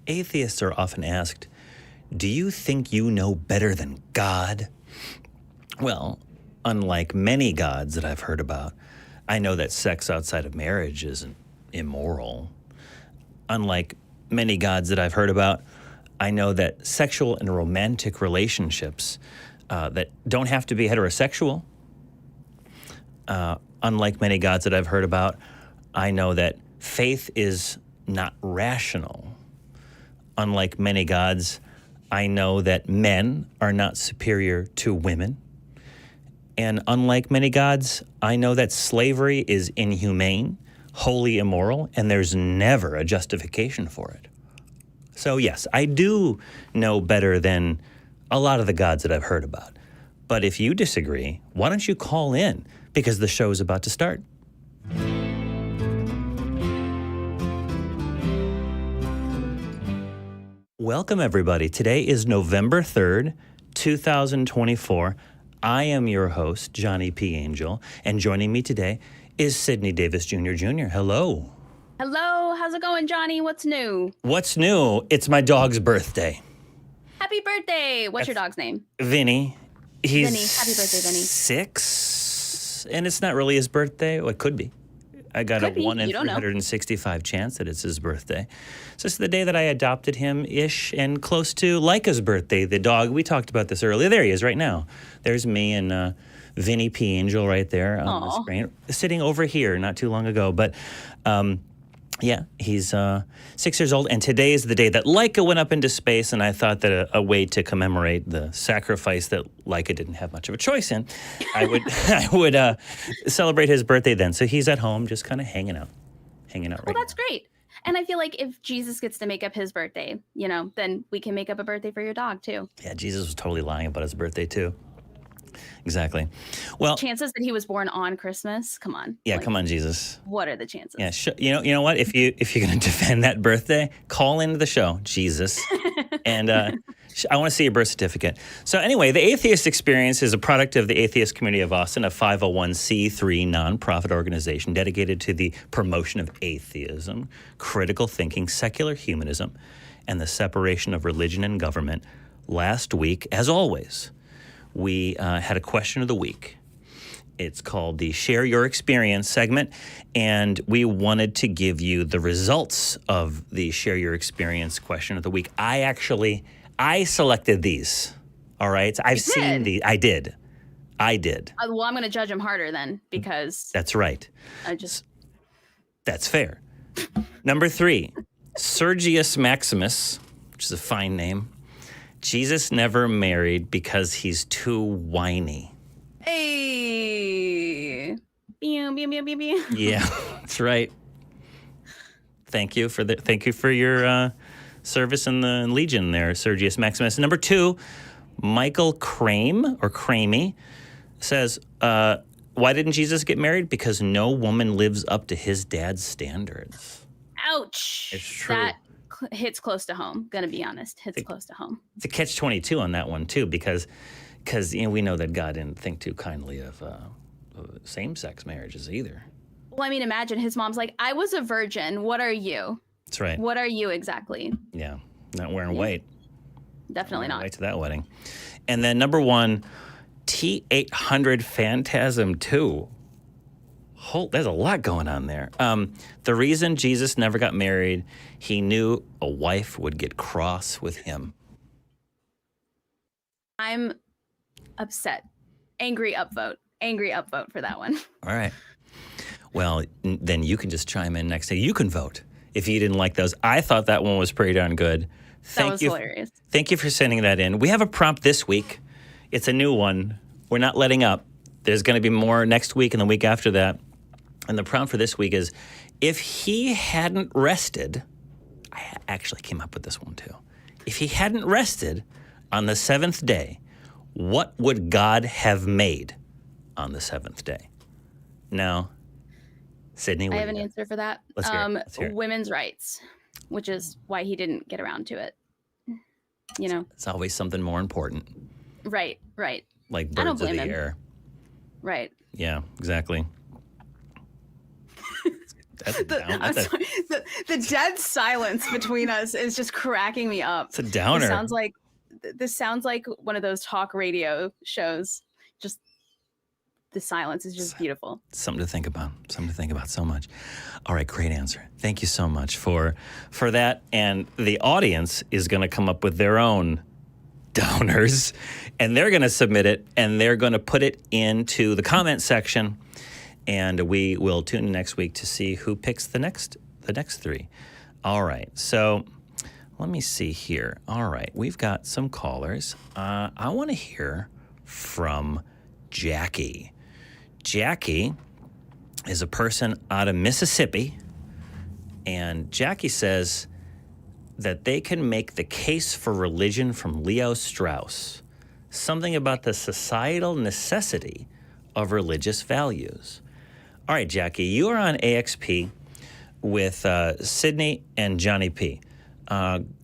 Atheists are often asked, do you think you know better than God? Well, unlike many gods that I've heard about, I know that sex outside of marriage isn't immoral. Unlike many gods that I've heard about, I know that sexual and romantic relationships that don't have to be heterosexual. Unlike many gods that I've heard about, I know that faith is not rational. Unlike many gods, I know that men are not superior to women. And unlike many gods, I know that slavery is inhumane, wholly immoral, and there's never a justification for it. So yes, I do know better than a lot of the gods that I've heard about. But if you disagree, why don't you call in? Because the show is about to start. Welcome, everybody. Today is November 3rd, 2024. I am your host, Johnny P. Angel, and joining me today is Sidney Davis Jr. Hello. Hello. How's it going, Johnny? What's new? What's new? It's my dog's birthday. Happy birthday. What's your dog's name? Vinny. He's Vinny. Happy birthday, Vinny. 6, and it's not really his birthday. Well, it could be. I got a 1 in 365 chance that it's his birthday. So it's the day that I adopted him-ish and close to Leica's birthday, the dog. We talked about this earlier. There he is right now. There's me and Vinny P. Angel right there on the screen, sitting over here not too long ago. But yeah, he's 6 years old, and today is the day that Leica went up into space, and I thought that a way to commemorate the sacrifice that Leica didn't have much of a choice in, I would celebrate his birthday then. So he's at home just kind of hanging out right now. Well, that's great. And I feel like if Jesus gets to make up his birthday, then we can make up a birthday for your dog, too. Yeah, Jesus was totally lying about his birthday, too. Exactly. Well, chances that he was born on Christmas. Come on. Yeah, come on, Jesus. What are the chances? Yeah, you know what? If you're going to defend that birthday, call into the show, Jesus, and I want to see your birth certificate. So anyway, the Atheist Experience is a product of the Atheist Community of Austin, a 501c3 nonprofit organization dedicated to the promotion of atheism, critical thinking, secular humanism, and the separation of religion and government. Last week, as always, we had a question of the week. It's called the Share Your Experience segment, and we wanted to give you the results of the Share Your Experience question of the week. I selected these, all right? I've seen these. I did. Well, I'm going to judge him harder then, because... That's right. That's fair. Number 3, Sergius Maximus, which is a fine name. Jesus never married because he's too whiny. Hey. Yeah, that's right. Thank you for your service in the Legion there, Sergius Maximus. Number 2, Michael Cramey says, why didn't Jesus get married? Because no woman lives up to his dad's standards. Ouch. It's true. That hits close to home, gonna be honest. Close to home. It's a catch-22 on that one, too, because we know that God didn't think too kindly of same-sex marriages either. Well, I mean, imagine his mom's like, I was a virgin. What are you? That's right. What are you exactly? Yeah, not wearing white. Definitely not. Right to that wedding. And then number 1, T800 Phantasm 2. There's a lot going on there. The reason Jesus never got married, he knew a wife would get cross with him. I'm upset. Angry upvote for that one. All right. Well, then you can just chime in next day. You can vote if you didn't like those. I thought that one was pretty darn good. That was hilarious. Thank you for sending that in. We have a prompt this week. It's a new one. We're not letting up. There's going to be more next week and the week after that. And the prompt for this week is, if he hadn't rested, I actually came up with this one too. If he hadn't rested on the 7th day, what would God have made on the 7th day? Now, Sydney, I have an answer for that. Let's hear it. Women's rights, which is why he didn't get around to it. It's always something more important. Right. Like birds of the air. Right. Yeah, exactly. That's a down. I'm sorry, the dead silence between us is just cracking me up. It's a downer. This sounds like one of those talk radio shows. Just the silence is just beautiful. Something to think about. Something to think about so much. All right, great answer. Thank you so much for that. And the audience is going to come up with their own downers, and they're going to submit it, and they're going to put it into the comment section, and we will tune in next week to see who picks the next three. All right, so let me see here. All right, we've got some callers. I want to hear from Jackie. Jackie is a person out of Mississippi, and Jackie says that they can make the case for religion from Leo Strauss, something about the societal necessity of religious values. All right, Jackie, you are on AXP with Sydney and Johnny P.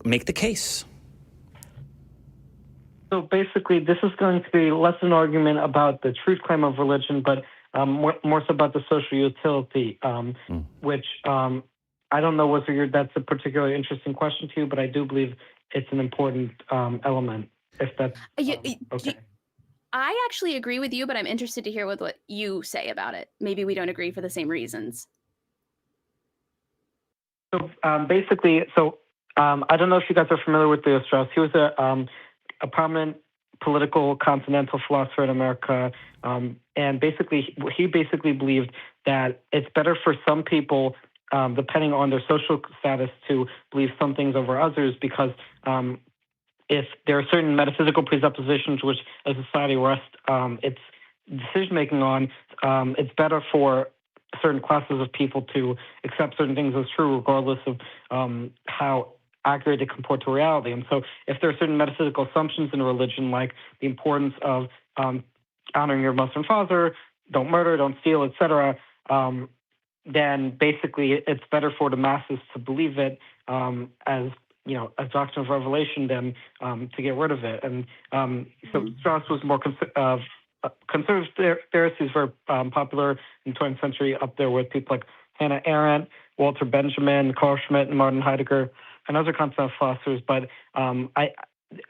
Make the case. So basically, this is going to be less an argument about the truth claim of religion, but more so about the social utility, which I don't know whether that's a particularly interesting question to you, but I do believe it's an important element, if that's okay. I actually agree with you, but I'm interested to hear what you say about it. Maybe we don't agree for the same reasons. So basically, I don't know if you guys are familiar with Leo Strauss. He was a prominent political continental philosopher in America, and he basically believed that it's better for some people, depending on their social status, to believe some things over others, because if there are certain metaphysical presuppositions which a society rests its decision-making on, it's better for certain classes of people to accept certain things as true, regardless of how accurate they comport to reality. And so if there are certain metaphysical assumptions in religion, like the importance of honoring your Muslim father, don't murder, don't steal, etc., then basically it's better for the masses to believe it as a doctrine of revelation than to get rid of it. And so Strauss was more conservative theorist. He's very popular in the 20th century, up there with people like Hannah Arendt, Walter Benjamin, Carl Schmitt, and Martin Heidegger, and other continental philosophers. But I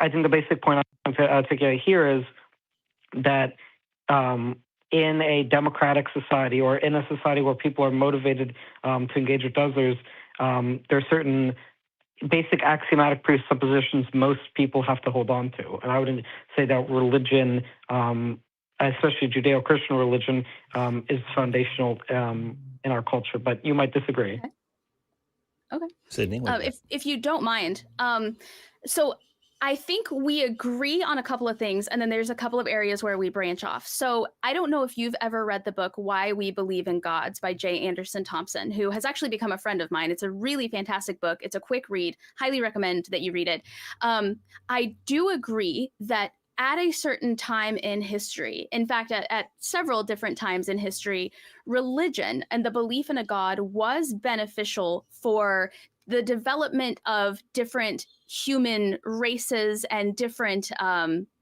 think the basic point I want to articulate here is that in a democratic society, or in a society where people are motivated to engage with others, there are certain basic axiomatic presuppositions most people have to hold on to. And I would say that religion, especially Judeo-Christian religion, is foundational in our culture. But you might disagree. Okay. Sydney, if you don't mind. So I think we agree on a couple of things, and then there's a couple of areas where we branch off. So I don't know if you've ever read the book Why We Believe in Gods by J. Anderson Thompson, who has actually become a friend of mine. It's a really fantastic book. It's a quick read. Highly recommend that you read it. I do agree that at a certain time in history, in fact, at several different times in history, religion and the belief in a God was beneficial for the development of different human races and different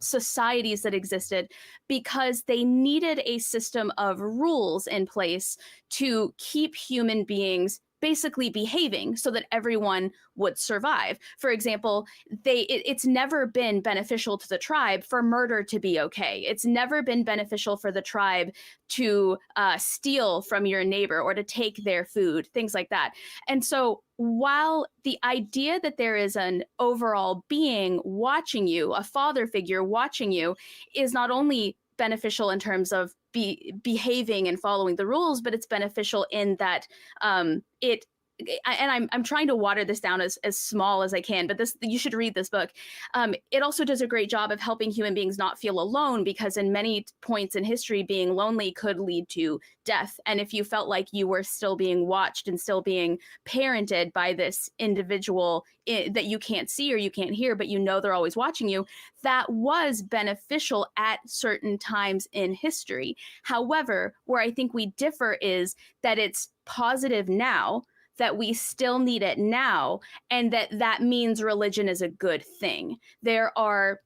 societies that existed, because they needed a system of rules in place to keep human beings basically behaving so that everyone would survive. For example, it's never been beneficial to the tribe for murder to be okay. It's never been beneficial for the tribe to steal from your neighbor or to take their food, things like that. And so while the idea that there is an overall being watching you, a father figure watching you, is not only beneficial in terms of behaving and following the rules, but it's beneficial in that I'm trying to water this down as small as I can, but you should read this book. It also does a great job of helping human beings not feel alone, because in many points in history, being lonely could lead to death. And if you felt like you were still being watched and still being parented by this individual that you can't see or you can't hear, but you know they're always watching you, that was beneficial at certain times in history. However, where I think we differ is that it's positive now, that we still need it now, and that means religion is a good thing. There are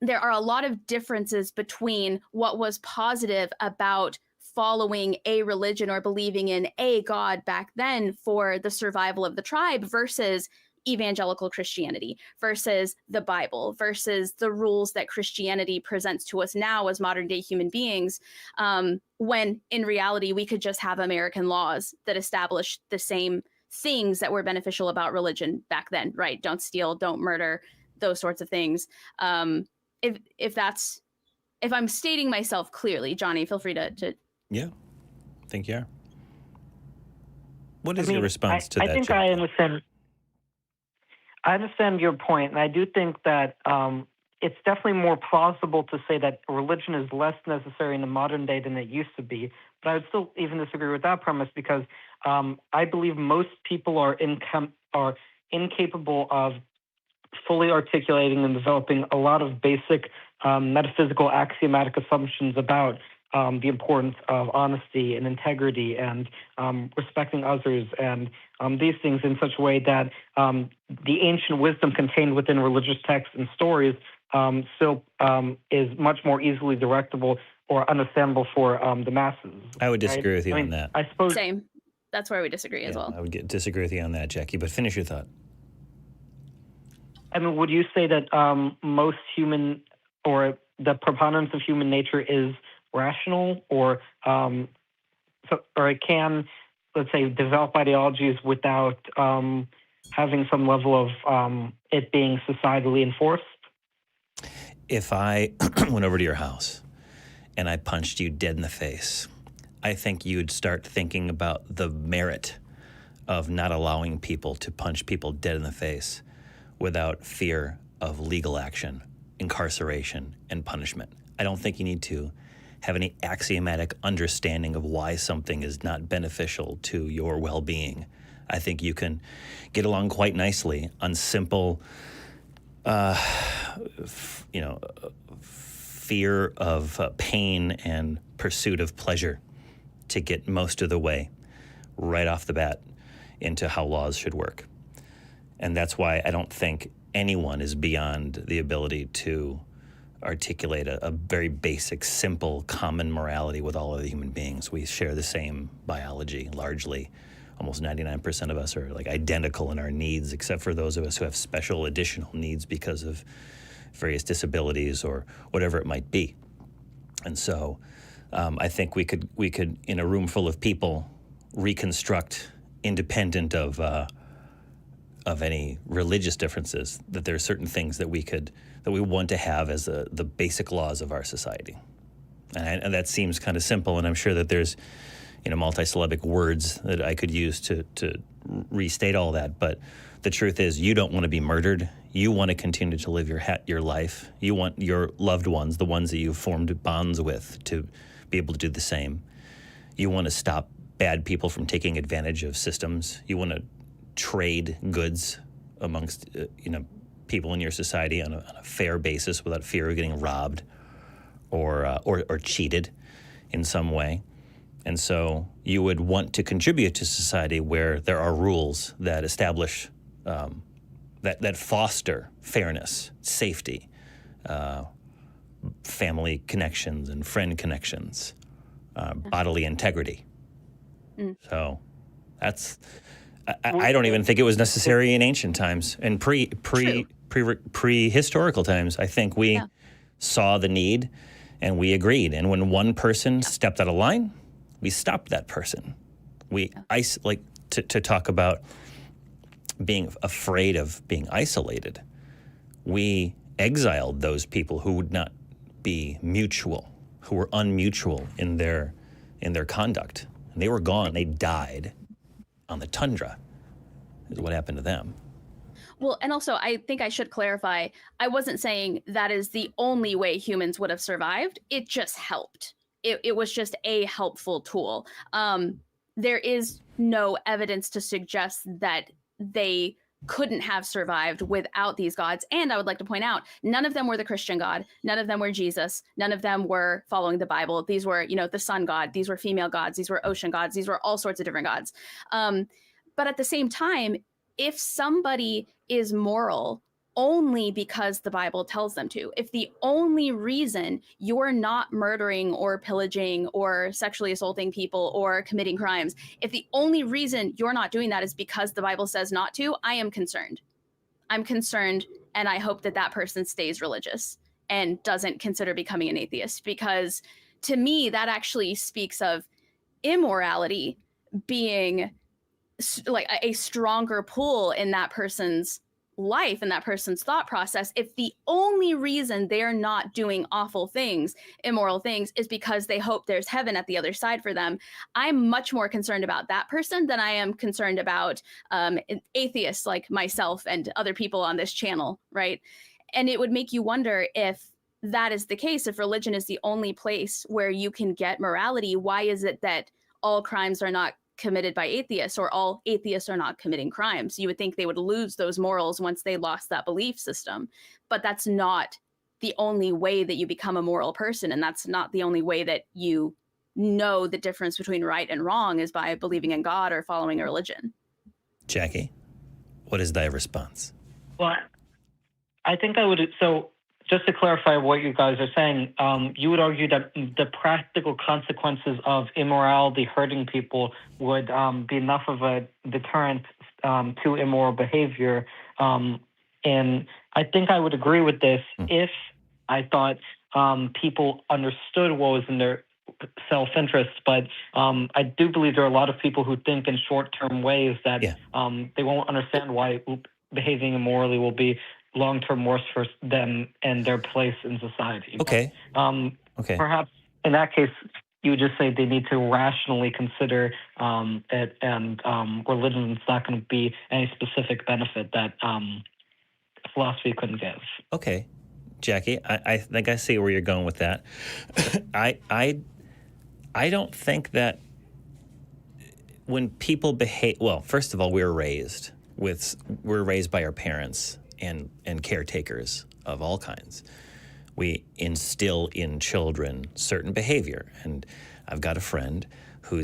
a lot of differences between what was positive about following a religion or believing in a God back then for the survival of the tribe versus evangelical Christianity versus the Bible versus the rules that Christianity presents to us now as modern day human beings, when in reality we could just have American laws that establish the same things that were beneficial about religion back then, right? Don't steal, don't murder, those sorts of things. If I'm stating myself clearly, Johnny, feel free to... Yeah, I think you are. What is your response to that? I think Jack? I understand your point, and I do think that it's definitely more plausible to say that religion is less necessary in the modern day than it used to be. But I would still even disagree with that premise because I believe most people are incapable of fully articulating and developing a lot of basic metaphysical axiomatic assumptions about the importance of honesty and integrity and respecting others and these things in such a way that the ancient wisdom contained within religious texts and stories still is much more easily directable or understandable for the masses. I would disagree with you on that. I suppose. Same. That's where we disagree as well. I would disagree with you on that, Jackie, but finish your thought. I mean, would you say that most human or the preponderance of human nature is rational or it can, let's say, develop ideologies without having some level of it being societally enforced? If I went over to your house and I punched you dead in the face, I think you'd start thinking about the merit of not allowing people to punch people dead in the face without fear of legal action, incarceration, and punishment. I don't think you need to have any axiomatic understanding of why something is not beneficial to your well-being. I think you can get along quite nicely on simple, fear of pain and pursuit of pleasure to get most of the way right off the bat into how laws should work. And that's why I don't think anyone is beyond the ability to articulate a very basic, simple, common morality with all other human beings. We share the same biology, largely. Almost 99% of us are like identical in our needs, except for those of us who have special additional needs because of various disabilities or whatever it might be. And so I think we could, in a room full of people, reconstruct, independent of any religious differences, that there are certain things that we want to have as the basic laws of our society. And that seems kind of simple, and I'm sure that there's multisyllabic words that I could use to restate all that. But the truth is, you don't want to be murdered. You want to continue to live your life. You want your loved ones, the ones that you've formed bonds with, to be able to do the same. You want to stop bad people from taking advantage of systems. You want to trade goods amongst people in your society on a fair basis without fear of getting robbed or cheated in some way. And so you would want to contribute to society where there are rules that establish, that foster fairness, safety, family connections and friend connections, bodily integrity. So that's, I don't even think it was necessary in ancient times and prehistorical times. I think we saw the need and we agreed. And when one person stepped out of line, we stopped that person. We to talk about being afraid of being isolated. We exiled those people who would not be mutual, who were unmutual in their conduct. And they were gone. They died on the tundra, is what happened to them. Well, and also, I think I should clarify, I wasn't saying that is the only way humans would have survived. It just helped. It was just a helpful tool. There is no evidence to suggest that they couldn't have survived without these gods. And I would like to point out, none of them were the Christian God. None of them were Jesus. None of them were following the Bible. These were, the sun god. These were female gods. These were ocean gods. These were all sorts of different gods. But at the same time, if somebody is moral only because the Bible tells them to. If the only reason you're not murdering or pillaging or sexually assaulting people or committing crimes, if the only reason you're not doing that is because the Bible says not to, I am concerned. I'm concerned, and I hope that that person stays religious and doesn't consider becoming an atheist, because to me, that actually speaks of immorality being like a stronger pull in that person's life and that person's thought process if the only reason they're not doing awful things, immoral things, is because they hope there's heaven at the other side for them. I'm much more concerned about that person than I am concerned about atheists like myself and other people on this channel, right? And it would make you wonder, if that is the case, if religion is the only place where you can get morality, why is it that all crimes are not committed by atheists, or all atheists are not committing crimes? You would think they would lose those morals once they lost that belief system, but that's not the only way that you become a moral person, and that's not the only way that you know the difference between right and wrong is by believing in God or following a religion. Jackie, what is thy response? Well, I think I would. So, just to clarify what you guys are saying, you would argue that the practical consequences of immorality hurting people would be enough of a deterrent to immoral behavior. And I think I would agree with this if I thought people understood what was in their self-interest. But I do believe there are a lot of people who think in short-term ways that they won't understand why behaving immorally will be long-term worse for them and their place in society. Okay. Okay. Perhaps in that case, you would just say they need to rationally consider it, and religion is not going to be any specific benefit that philosophy couldn't give. Okay, Jackie, I think I see where you're going with that. I don't think that when people behave, well, first of all, we're raised by our parents and caretakers of all kinds. We instill in children certain behavior. And I've got a friend who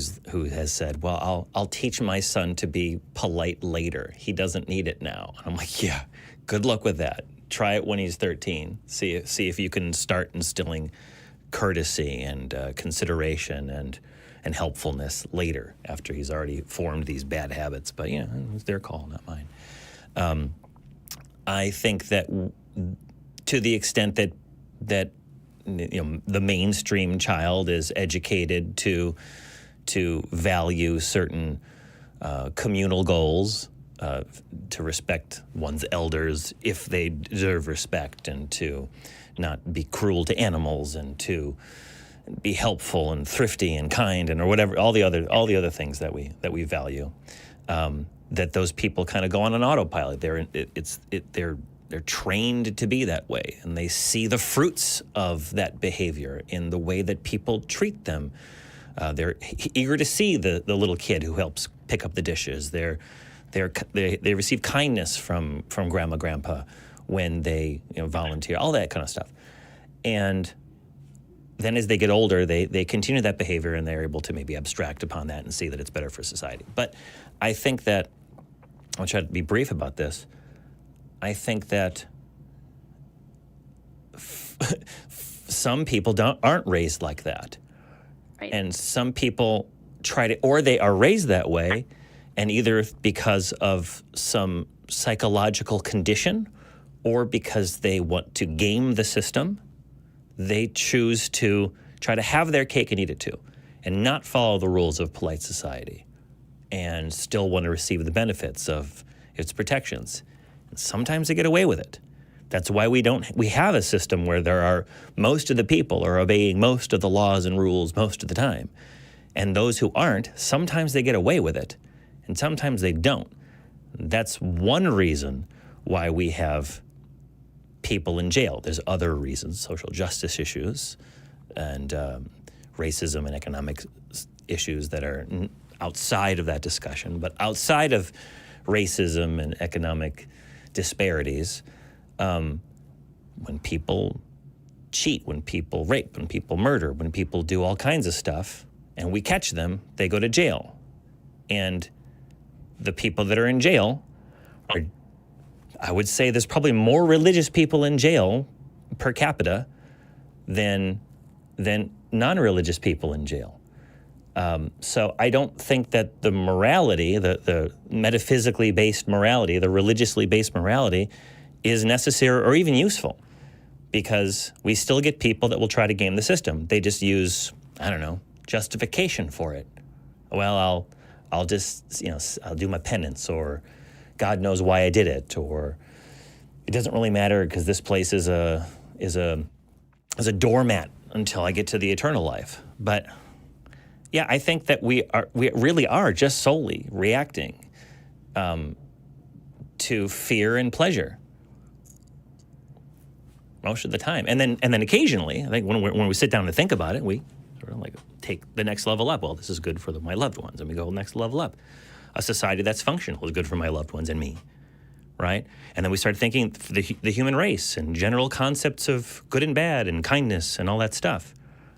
has said, well, I'll teach my son to be polite later. He doesn't need it now. And I'm like, yeah, good luck with that. Try it when he's 13. See if you can start instilling courtesy and consideration and helpfulness later, after he's already formed these bad habits. But yeah, it's their call, not mine. I think that to the extent that the mainstream child is educated to value certain communal goals, to respect one's elders if they deserve respect, and to not be cruel to animals, and to be helpful and thrifty and kind, and or whatever, all the other things that we value. That those people kind of go on an autopilot. They're trained to be that way, and they see the fruits of that behavior in the way that people treat them. They're eager to see the little kid who helps pick up the dishes. They receive kindness from grandma, grandpa when they volunteer, all that kind of stuff. And then as they get older, they continue that behavior, and they're able to maybe abstract upon that and see that it's better for society. But I think that, I'll try to be brief about this, I think that some people aren't raised like that. Right. And some people or they are raised that way, and either because of some psychological condition or because they want to game the system, they choose to try to have their cake and eat it too, and not follow the rules of polite society, and still want to receive the benefits of its protections. And sometimes they get away with it. That's why we have a system where most of the people are obeying most of the laws and rules most of the time. And those who aren't, sometimes they get away with it, and sometimes they don't. That's one reason why we have people in jail. There's other reasons, social justice issues and racism and economic issues that are outside of that discussion. But outside of racism and economic disparities, when people cheat, when people rape, when people murder, when people do all kinds of stuff, and we catch them, they go to jail. And the people that are in jail I would say there's probably more religious people in jail per capita than non-religious people in jail. So I don't think that the morality, the metaphysically based morality, the religiously based morality is necessary or even useful, because we still get people that will try to game the system. They just use, I don't know, justification for it. Well, I'll just, I'll do my penance, or God knows why I did it, or it doesn't really matter because this place is a doormat until I get to the eternal life. But yeah, I think that we really are just solely reacting to fear and pleasure most of the time, and then occasionally, I think when we sit down to think about it, we sort of like take the next level up. Well, this is good for my loved ones, and we go next level up. A society that's functional is good for my loved ones and me, right? And then we start thinking the human race and general concepts of good and bad and kindness and all that stuff.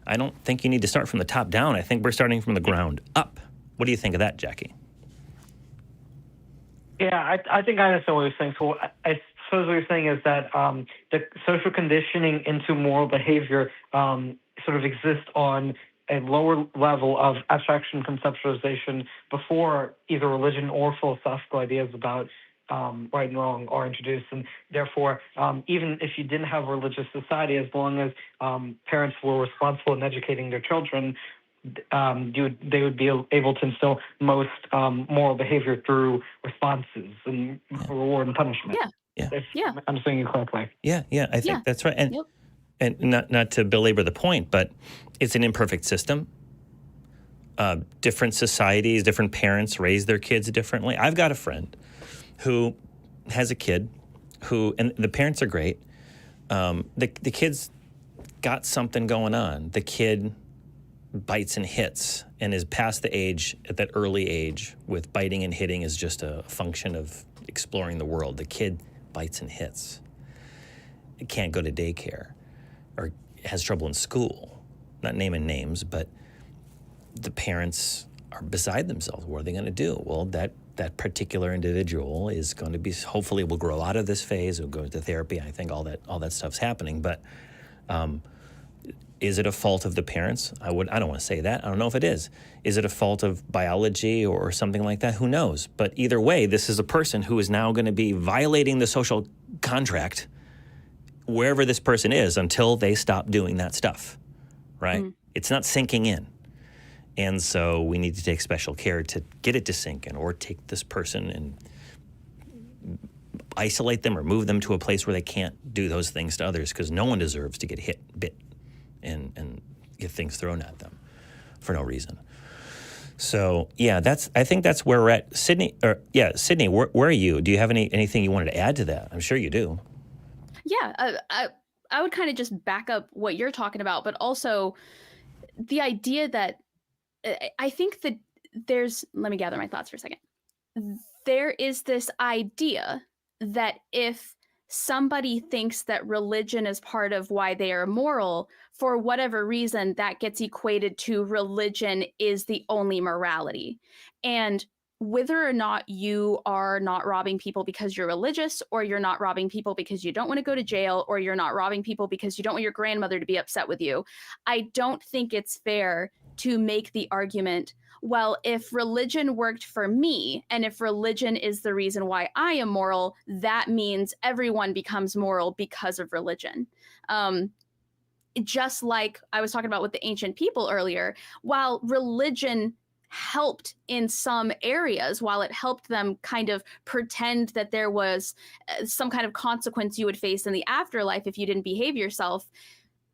I don't think you need to start from the top down. I think we're starting from the ground up. What do you think of that, Jackie? Yeah, I think I understand what you're saying. So I suppose what you're saying is that the social conditioning into moral behavior sort of exists on a lower level of abstraction conceptualization before either religion or philosophical ideas about right and wrong are introduced. And therefore, even if you didn't have a religious society, as long as parents were responsible in educating their children, they would be able to instill most moral behavior through responses and reward and punishment. Yeah. If I'm saying it correctly. Yeah, I think that's right. And and not to belabor the point, but it's an imperfect system. Different societies, different parents raise their kids differently. I've got a friend who has a kid and the parents are great. The kid's got something going on. The kid bites and hits and is past the age, at that early age, with biting and hitting is just a function of exploring the world. The kid bites and hits. It can't go to daycare or has trouble in school. Not naming names, but the parents are beside themselves. What are they going to do? Well, that particular individual is going to be, hopefully will grow out of this phase, will go to therapy. I think all that stuff's happening, but is it a fault of the parents? I don't want to say that. I don't know if it is. Is it a fault of biology or something like that? Who knows? But either way, this is a person who is now going to be violating the social contract wherever this person is until they stop doing that stuff, right? It's not sinking in. And so we need to take special care to get it to sink in, or take this person and isolate them or move them to a place where they can't do those things to others, because no one deserves to get bit, and get things thrown at them for no reason. So, yeah, I think that's where we're at. Sydney, where are you? Do you have anything you wanted to add to that? I'm sure you do. Yeah, I would kind of just back up what you're talking about, but also the idea that I think that let me gather my thoughts for a second. There is this idea that if somebody thinks that religion is part of why they are moral, for whatever reason, that gets equated to religion is the only morality. And whether or not you are not robbing people because you're religious, or you're not robbing people because you don't want to go to jail, or you're not robbing people because you don't want your grandmother to be upset with you, I don't think it's fair to make the argument, well, if religion worked for me, and if religion is the reason why I am moral, that means everyone becomes moral because of religion. Just like I was talking about with the ancient people earlier, while religion helped in some areas, while it helped them kind of pretend that there was some kind of consequence you would face in the afterlife if you didn't behave yourself,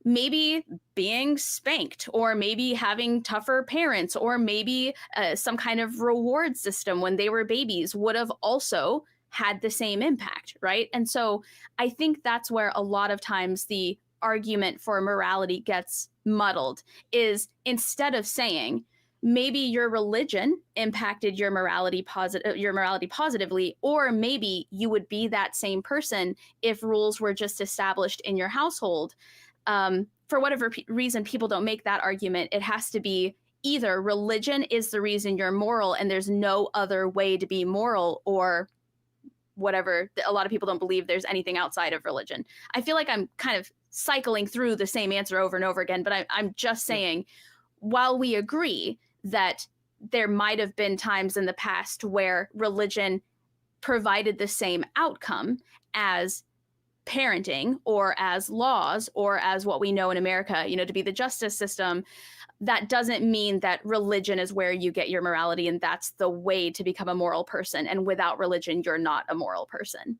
maybe being spanked, or maybe having tougher parents, or maybe some kind of reward system when they were babies would have also had the same impact, right? And so I think that's where a lot of times the argument for morality gets muddled, is instead of saying maybe your religion impacted your morality positively, or maybe you would be that same person if rules were just established in your household. For whatever reason, people don't make that argument. It has to be either religion is the reason you're moral and there's no other way to be moral, or whatever. A lot of people don't believe there's anything outside of religion. I feel like I'm kind of cycling through the same answer over and over again, but I'm just saying, while we agree that there might have been times in the past where religion provided the same outcome as parenting or as laws or as what we know in America, to be the justice system, that doesn't mean that religion is where you get your morality and that's the way to become a moral person. And without religion, you're not a moral person.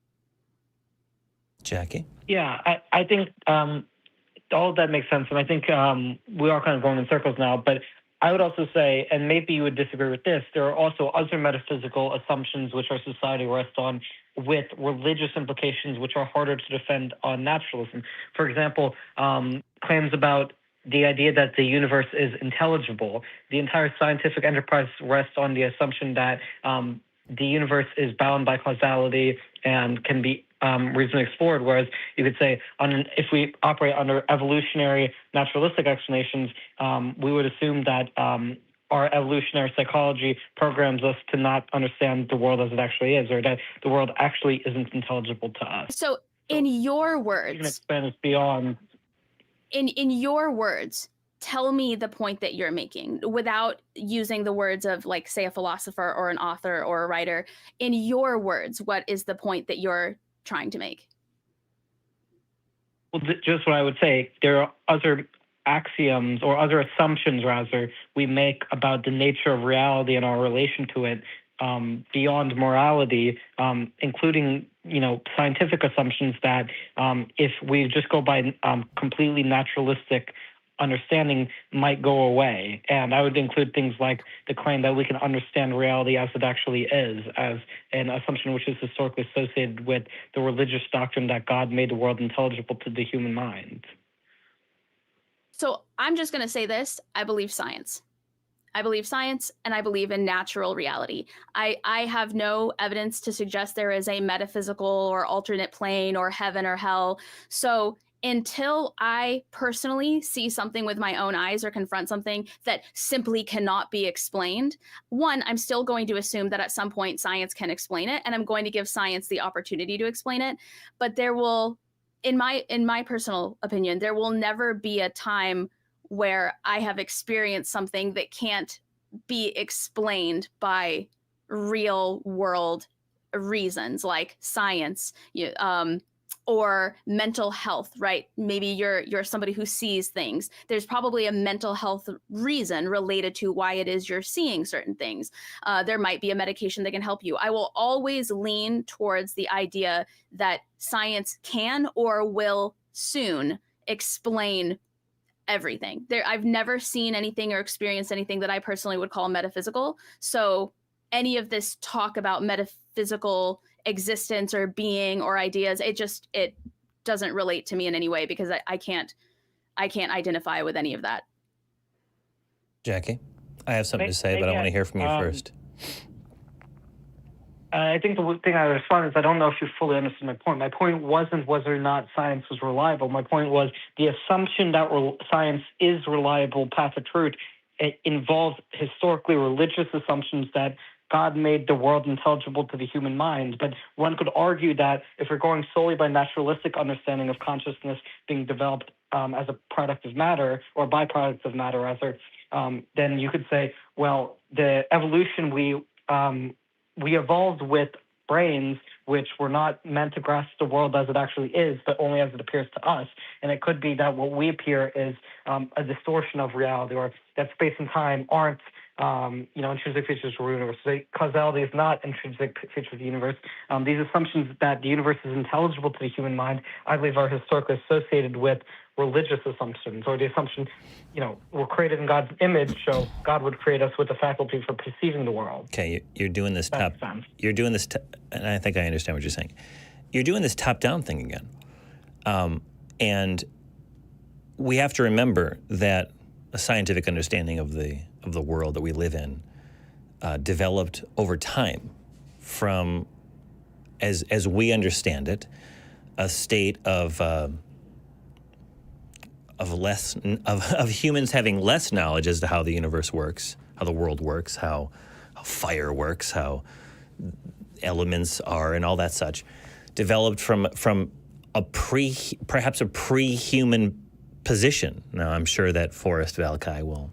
Jackie? Yeah, I think all of that makes sense. And I think we are kind of going in circles now. But I would also say, and maybe you would disagree with this, there are also other metaphysical assumptions which our society rests on with religious implications which are harder to defend on naturalism. For example, claims about the idea that the universe is intelligible. The entire scientific enterprise rests on the assumption that the universe is bound by causality and can be reasonably explored, whereas you could say if we operate under evolutionary naturalistic explanations, we would assume that our evolutionary psychology programs us to not understand the world as it actually is, or that the world actually isn't intelligible to us. So in your words, you can expand this beyond. In your words, tell me the point that you're making without using the words of, like, say, a philosopher or an author or a writer. In your words, what is the point that you're trying to make? Well, just what I would say, there are other axioms or other assumptions, rather, we make about the nature of reality and our relation to it beyond morality, including, scientific assumptions that if we just go by completely naturalistic understanding might go away. And I would include things like the claim that we can understand reality as it actually is, as an assumption which is historically associated with the religious doctrine that God made the world intelligible to the human mind. So I'm just going to say this. I believe science. I believe science, and I believe in natural reality. I have no evidence to suggest there is a metaphysical or alternate plane or heaven or hell. So until I personally see something with my own eyes or confront something that simply cannot be explained, one, I'm still going to assume that at some point science can explain it, and I'm going to give science the opportunity to explain it. But there will, in my personal opinion, there will never be a time where I have experienced something that can't be explained by real world reasons like science, or mental health, right? Maybe you're somebody who sees things. There's probably a mental health reason related to why it is you're seeing certain things. There might be a medication that can help you. I will always lean towards the idea that science can or will soon explain everything. I've never seen anything or experienced anything that I personally would call metaphysical. So any of this talk about metaphysical existence or being or ideas, it doesn't relate to me in any way, because I can't identify with any of that. Jackie, I have something to say, but I want to hear from you first. I think the thing I would respond is I don't know if you fully understood my point. My point wasn't whether or not science was reliable. My point was the assumption that science is reliable path of truth. It involves historically religious assumptions that God made the world intelligible to the human mind. But one could argue that if we're going solely by naturalistic understanding of consciousness being developed as a product of matter, or byproduct of matter, rather, then you could say, well, the evolution we evolved with brains which were not meant to grasp the world as it actually is, but only as it appears to us. And it could be that what we appear is a distortion of reality, or that space and time aren't intrinsic features of the universe. So causality is not intrinsic feature of the universe. These assumptions that the universe is intelligible to the human mind, I believe, are historically associated with religious assumptions, or the assumption, we're created in God's image, so God would create us with the faculty for perceiving the world. Okay, you're doing this and I think I understand what you're saying. You're doing this top-down thing again, and we have to remember that a scientific understanding of the world that we live in developed over time from, as we understand it, a state of humans having less knowledge as to how the universe works, how the world works, how fire works, elements are and all that such, developed from perhaps a pre-human position. Now, I'm sure that Forrest Valakai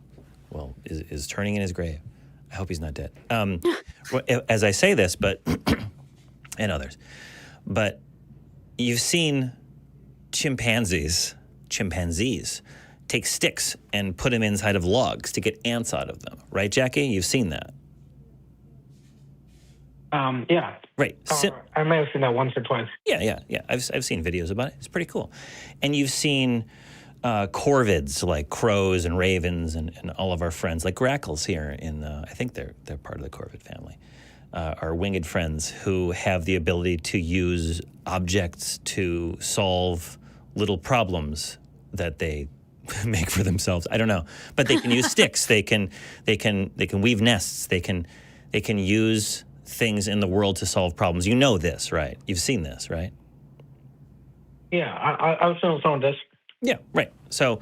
is turning in his grave. I hope he's not dead. As I say this, but and others, but you've seen chimpanzees take sticks and put them inside of logs to get ants out of them, right, Jackie? You've seen that. Yeah. Right. I may have seen that once or twice. Yeah. I've seen videos about it. It's pretty cool. And you've seen corvids like crows and ravens and all of our friends like grackles here in I think they're part of the corvid family. Our winged friends who have the ability to use objects to solve little problems that they make for themselves. I don't know, but they can use sticks. They can weave nests. They can use things in the world to solve problems. You know this, right? You've seen this, right? Yeah, I was doing some of this. Yeah, right. So,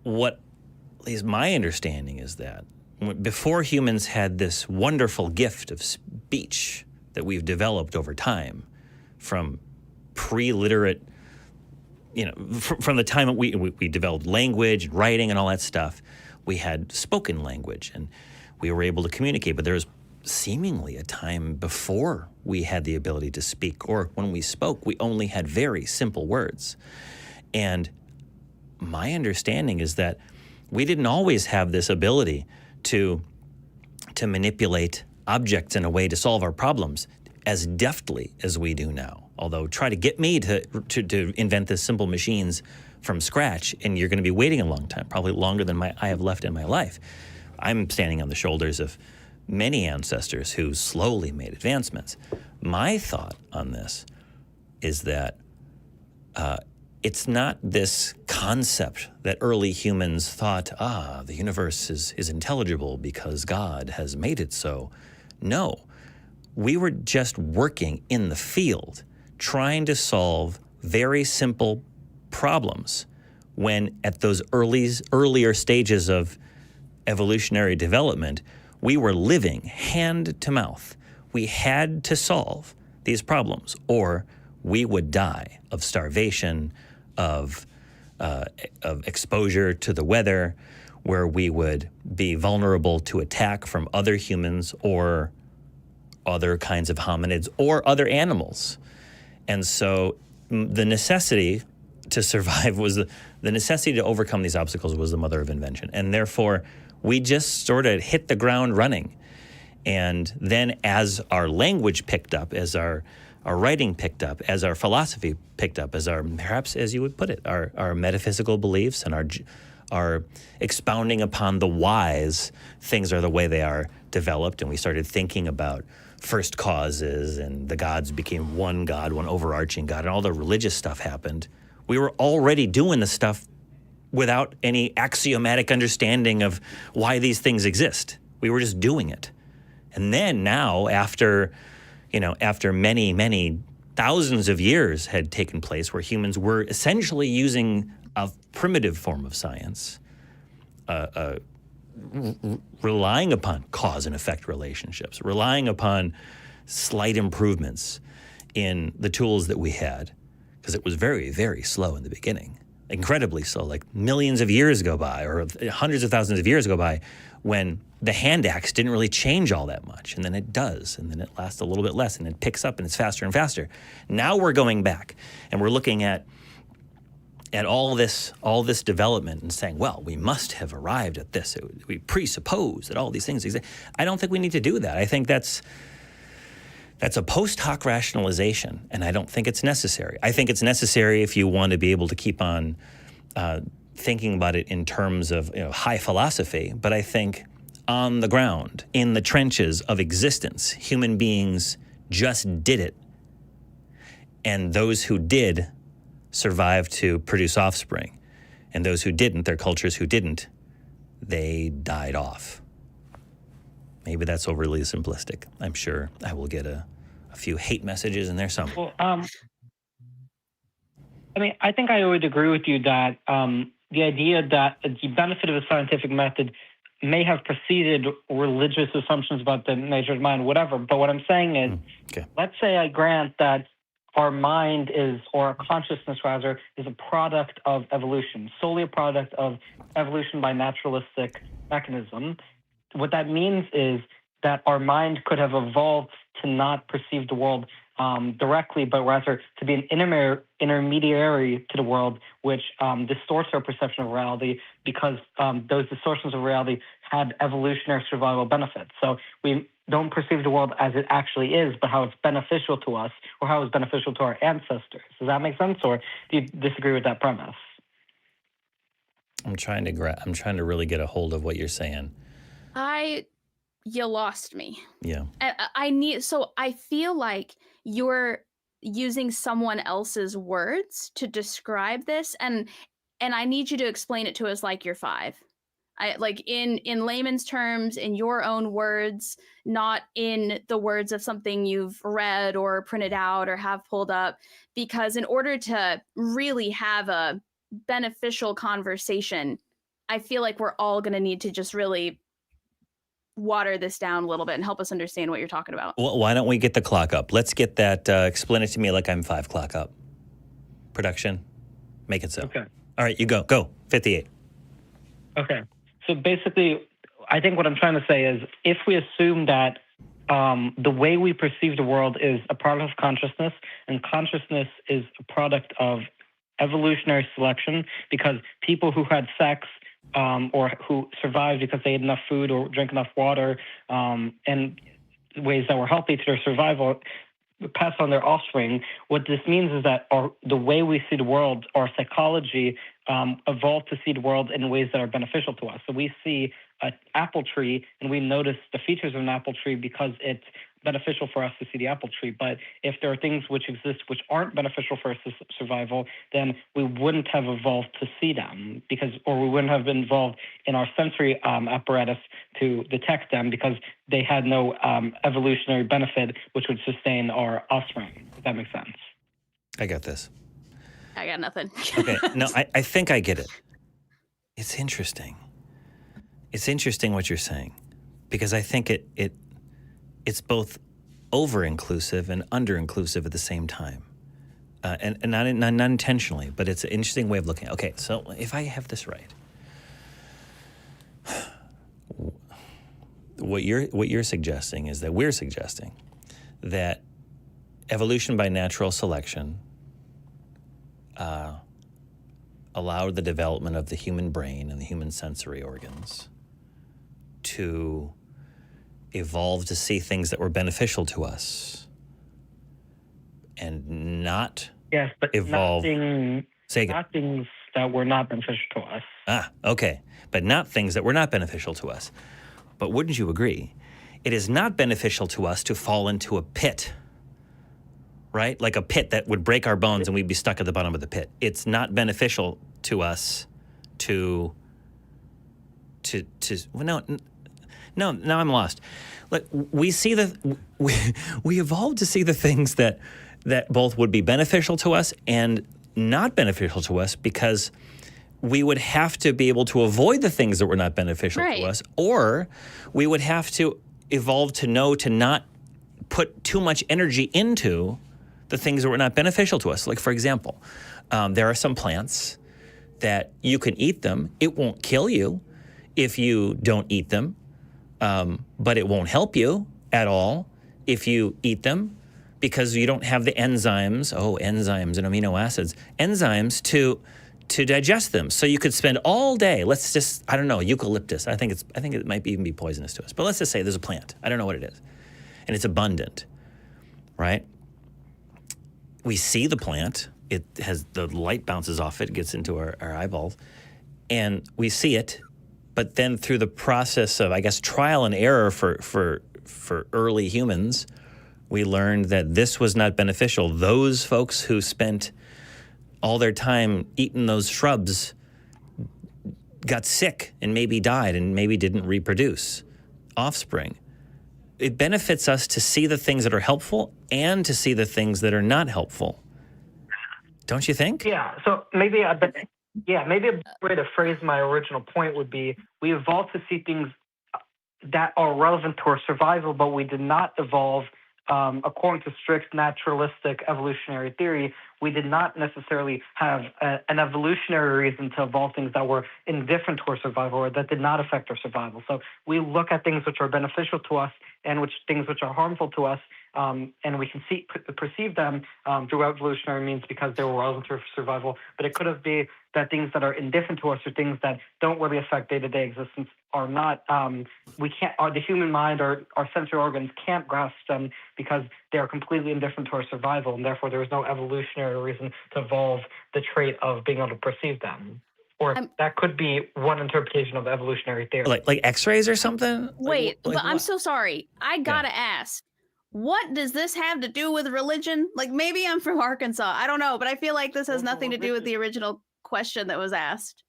what is my understanding is that before humans had this wonderful gift of speech that we've developed over time, from pre-literate, from the time we developed language, writing, and all that stuff, we had spoken language, and we were able to communicate. But there was seemingly a time before we had the ability to speak, or when we spoke, we only had very simple words. And my understanding is that we didn't always have this ability to manipulate objects in a way to solve our problems as deftly as we do now. Although try to get me to invent this simple machines from scratch, and you're going to be waiting a long time, probably longer than I have left in my life. I'm standing on the shoulders of many ancestors who slowly made advancements. My thought on this is that it's not this concept that early humans thought, the universe is intelligible because God has made it so. No, we were just working in the field, trying to solve very simple problems when at those earlier stages of evolutionary development, we were living hand to mouth. We had to solve these problems or we would die of starvation, of exposure to the weather, where we would be vulnerable to attack from other humans or other kinds of hominids or other animals. And so the necessity to survive was the necessity to overcome these obstacles was the mother of invention. And therefore, we just sort of hit the ground running. And then as our language picked up, as our writing picked up, as our philosophy picked up, as perhaps as you would put it, our metaphysical beliefs and our expounding upon the whys, things are the way they are developed. And we started thinking about first causes, and the gods became one God, one overarching God, and all the religious stuff happened. We were already doing the stuff without any axiomatic understanding of why these things exist. We were just doing it. And then now, after many, many thousands of years had taken place where humans were essentially using a primitive form of science, relying upon cause and effect relationships, relying upon slight improvements in the tools that we had, because it was very, very slow in the beginning, incredibly slow, like millions of years go by or hundreds of thousands of years go by when the hand axe didn't really change all that much. And then it does, and then it lasts a little bit less, and it picks up, and it's faster and faster. Now we're going back, and we're looking at all this development and saying, well, we must have arrived at this. We presuppose that all these things exist. I don't think we need to do that. I think that's a post hoc rationalization, and I don't think it's necessary. I think it's necessary if you want to be able to keep on thinking about it in terms of high philosophy, but I think on the ground, in the trenches of existence, human beings just did it. And those who did survived to produce offspring. And those who didn't, their cultures who didn't, they died off. Maybe that's overly simplistic. I'm sure I will get a few hate messages in there somewhere. Well, I think I would agree with you that the idea that the benefit of a scientific method may have preceded religious assumptions about the nature of mind, whatever. But what I'm saying is, let's say I grant that our mind is, or our consciousness rather, is a product of evolution, solely a product of evolution by naturalistic mechanism. What that means is that our mind could have evolved to not perceive the world directly, but rather to be an intermediary to the world, which distorts our perception of reality because those distortions of reality had evolutionary survival benefits. So we don't perceive the world as it actually is, but how it's beneficial to us or how it's beneficial to our ancestors. Does that make sense, or do you disagree with that premise? I'm trying to really get a hold of what you're saying. You lost me. Yeah. I feel like you're using someone else's words to describe this, and I need you to explain it to us like you're 5. Like in layman's terms, in your own words, not in the words of something you've read or printed out or have pulled up, because in order to really have a beneficial conversation, I feel like we're all going to need to just really water this down a little bit and help us understand what you're talking about. Well, why don't we get the clock up? Let's get that, explain it to me like I'm 5 clock up. Production, make it so. Okay. All right, you go, 58. Okay. So basically, I think what I'm trying to say is if we assume that the way we perceive the world is a product of consciousness, and consciousness is a product of evolutionary selection, because people who had sex or who survived because they ate enough food or drank enough water and ways that were healthy to their survival pass on their offspring. What this means is that the way we see the world, our psychology, evolved to see the world in ways that are beneficial to us. So we see an apple tree and we notice the features of an apple tree because it's beneficial for us to see the apple tree. But if there are things which exist which aren't beneficial for our survival, then we wouldn't have evolved to see them or we wouldn't have been involved in our sensory apparatus to detect them because they had no evolutionary benefit which would sustain our offspring. Does that make sense? I got this. I got nothing. Okay, no, I think I get it. It's interesting. It's interesting what you're saying, because I think it's both over-inclusive and under-inclusive at the same time. And not intentionally, but it's an interesting way of looking at it. Okay, so if I have this right, what you're suggesting is that we're suggesting that evolution by natural selection allowed the development of the human brain and the human sensory organs to evolve to see things that were beneficial to us and not evolve. Not things that were not beneficial to us. Okay. But not things that were not beneficial to us. But wouldn't you agree? It is not beneficial to us to fall into a pit, right? Like a pit that would break our bones and we'd be stuck at the bottom of the pit. It's not beneficial to us to well, no, now I'm lost. Like we see we evolved to see the things that both would be beneficial to us and not beneficial to us, because we would have to be able to avoid the things that were not beneficial to us, or we would have to evolve to know to not put too much energy into the things that were not beneficial to us. Like, for example, there are some plants that you can eat them. It won't kill you if you don't eat them, but it won't help you at all if you eat them, because you don't have the enzymes and amino acids, to digest them. So you could spend all day, let's just, I don't know, eucalyptus. I think it might even be poisonous to us. But let's just say there's a plant. I don't know what it is. And it's abundant, right? We see the plant. It has, the light bounces off it, gets into our eyeballs, and we see it. But then through the process of, I guess, trial and error for early humans, we learned that this was not beneficial. Those folks who spent all their time eating those shrubs got sick and maybe died and maybe didn't reproduce offspring. It benefits us to see the things that are helpful and to see the things that are not helpful. Don't you think? Yeah. So maybe Yeah, maybe a way to phrase my original point would be we evolved to see things that are relevant to our survival, but we did not evolve according to strict naturalistic evolutionary theory. We did not necessarily have an evolutionary reason to evolve things that were indifferent to our survival or that did not affect our survival. So we look at things which are beneficial to us and things which are harmful to us, and we can perceive them through evolutionary means because they were relevant to our survival. But it could have been that things that are indifferent to us or things that don't really affect day-to-day existence are not. We can't. The human mind or our sensory organs can't grasp them because they are completely indifferent to our survival, and therefore there is no evolutionary reason to evolve the trait of being able to perceive them. Or that could be one interpretation of evolutionary theory. Like X-rays or something? Wait, like but I'm what? so sorry. I gotta ask, what does this have to do with religion? Like, maybe I'm from Arkansas. I don't know, but I feel like this has nothing to do with the original question that was asked.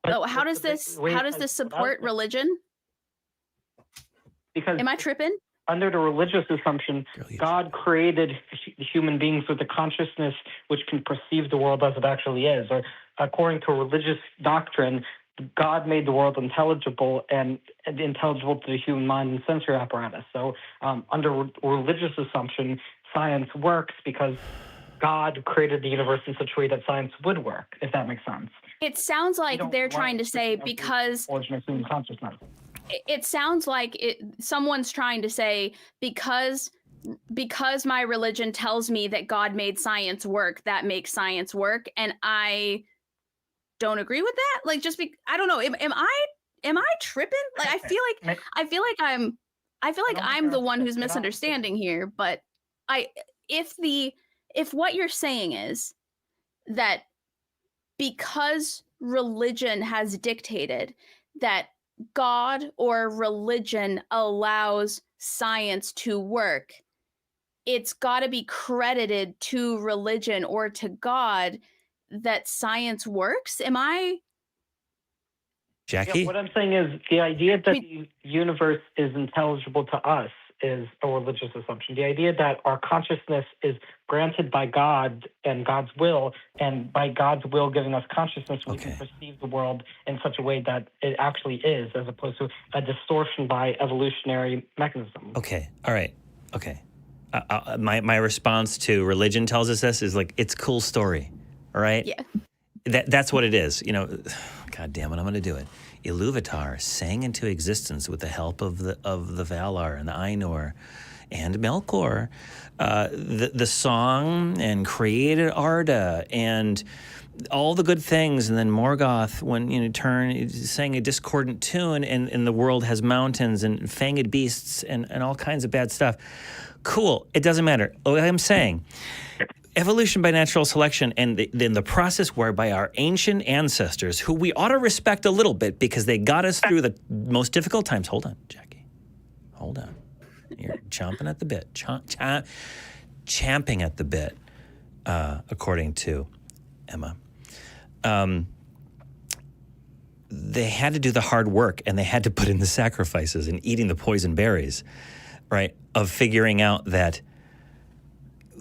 So how does this support religion? Because am I tripping? Under the religious assumption, God created human beings with a consciousness which can perceive the world as it actually is. Or according to religious doctrine, God made the world intelligible and intelligible to the human mind and sensory apparatus. So under religious assumption, science works because God created the universe in such a way that science would work, if that makes sense. It sounds like they're trying to say because origin of human consciousness. It sounds like someone's trying to say because my religion tells me that God made science work, that makes science work, and I don't agree with that. Like, I don't know. Am I tripping? Like, I feel like I'm the one who's misunderstanding here. But if what you're saying is that because religion has dictated that God or religion allows science to work, it's got to be credited to religion or to God that science works. Am I? Jackie? Yeah, what I'm saying is the idea that the universe is intelligible to us is a religious assumption. The idea that our consciousness is granted by God and God's will, and by God's will giving us consciousness, we can perceive the world in such a way that it actually is, as opposed to a distortion by evolutionary mechanism. Okay. All right. Okay. My response to religion tells us this is like, it's a cool story. All right? Yeah. That's what it is. You know, God damn it, I'm going to do it. Iluvatar sang into existence with the help of the Valar and the Ainur and Melkor the song, and created Arda and all the good things. And then Morgoth, when sang a discordant tune, and the world has mountains and fanged beasts and all kinds of bad stuff. Cool. It doesn't matter. What I'm saying, evolution by natural selection, and the process whereby our ancient ancestors, who we ought to respect a little bit because they got us through the most difficult times. Hold on, Jackie. Hold on. You're chomping at the bit. Champing at the bit, according to Emma. They had to do the hard work, and they had to put in the sacrifices and eating the poison berries, right, of figuring out that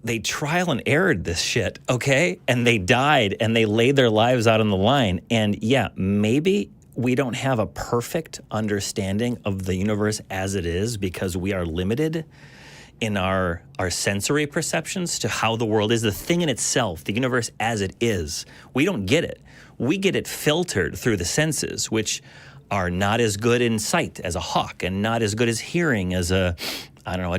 they trial and errored this shit, okay? And they died, and they laid their lives out on the line. And yeah, maybe we don't have a perfect understanding of the universe as it is because we are limited in our sensory perceptions to how the world is, the thing in itself, the universe as it is. We don't get it. We get it filtered through the senses, which are not as good in sight as a hawk, and not as good as hearing as a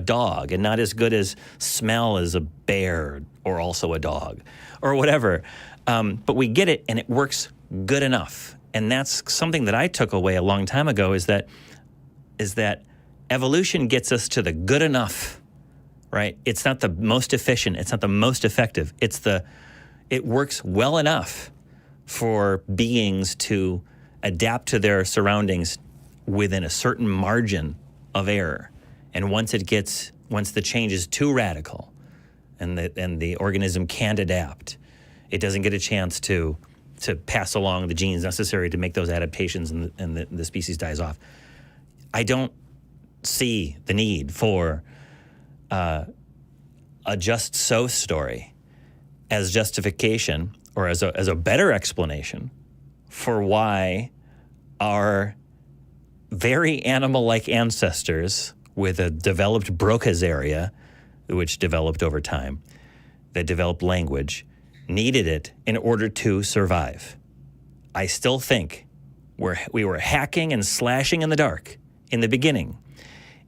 dog, and not as good as smell as a bear, or also a dog, or whatever. But we get it, and it works good enough. And that's something that I took away a long time ago, is that evolution gets us to the good enough, right? It's not the most efficient. It's not the most effective. It works well enough for beings to adapt to their surroundings within a certain margin of error. And once the change is too radical and the organism can't adapt, it doesn't get a chance to pass along the genes necessary to make those adaptations, and the species dies off. I don't see the need for a just so story as justification or as a better explanation for why our very animal-like ancestors with a developed Broca's area, which developed over time, that developed language, needed it in order to survive. I still think we were hacking and slashing in the dark in the beginning.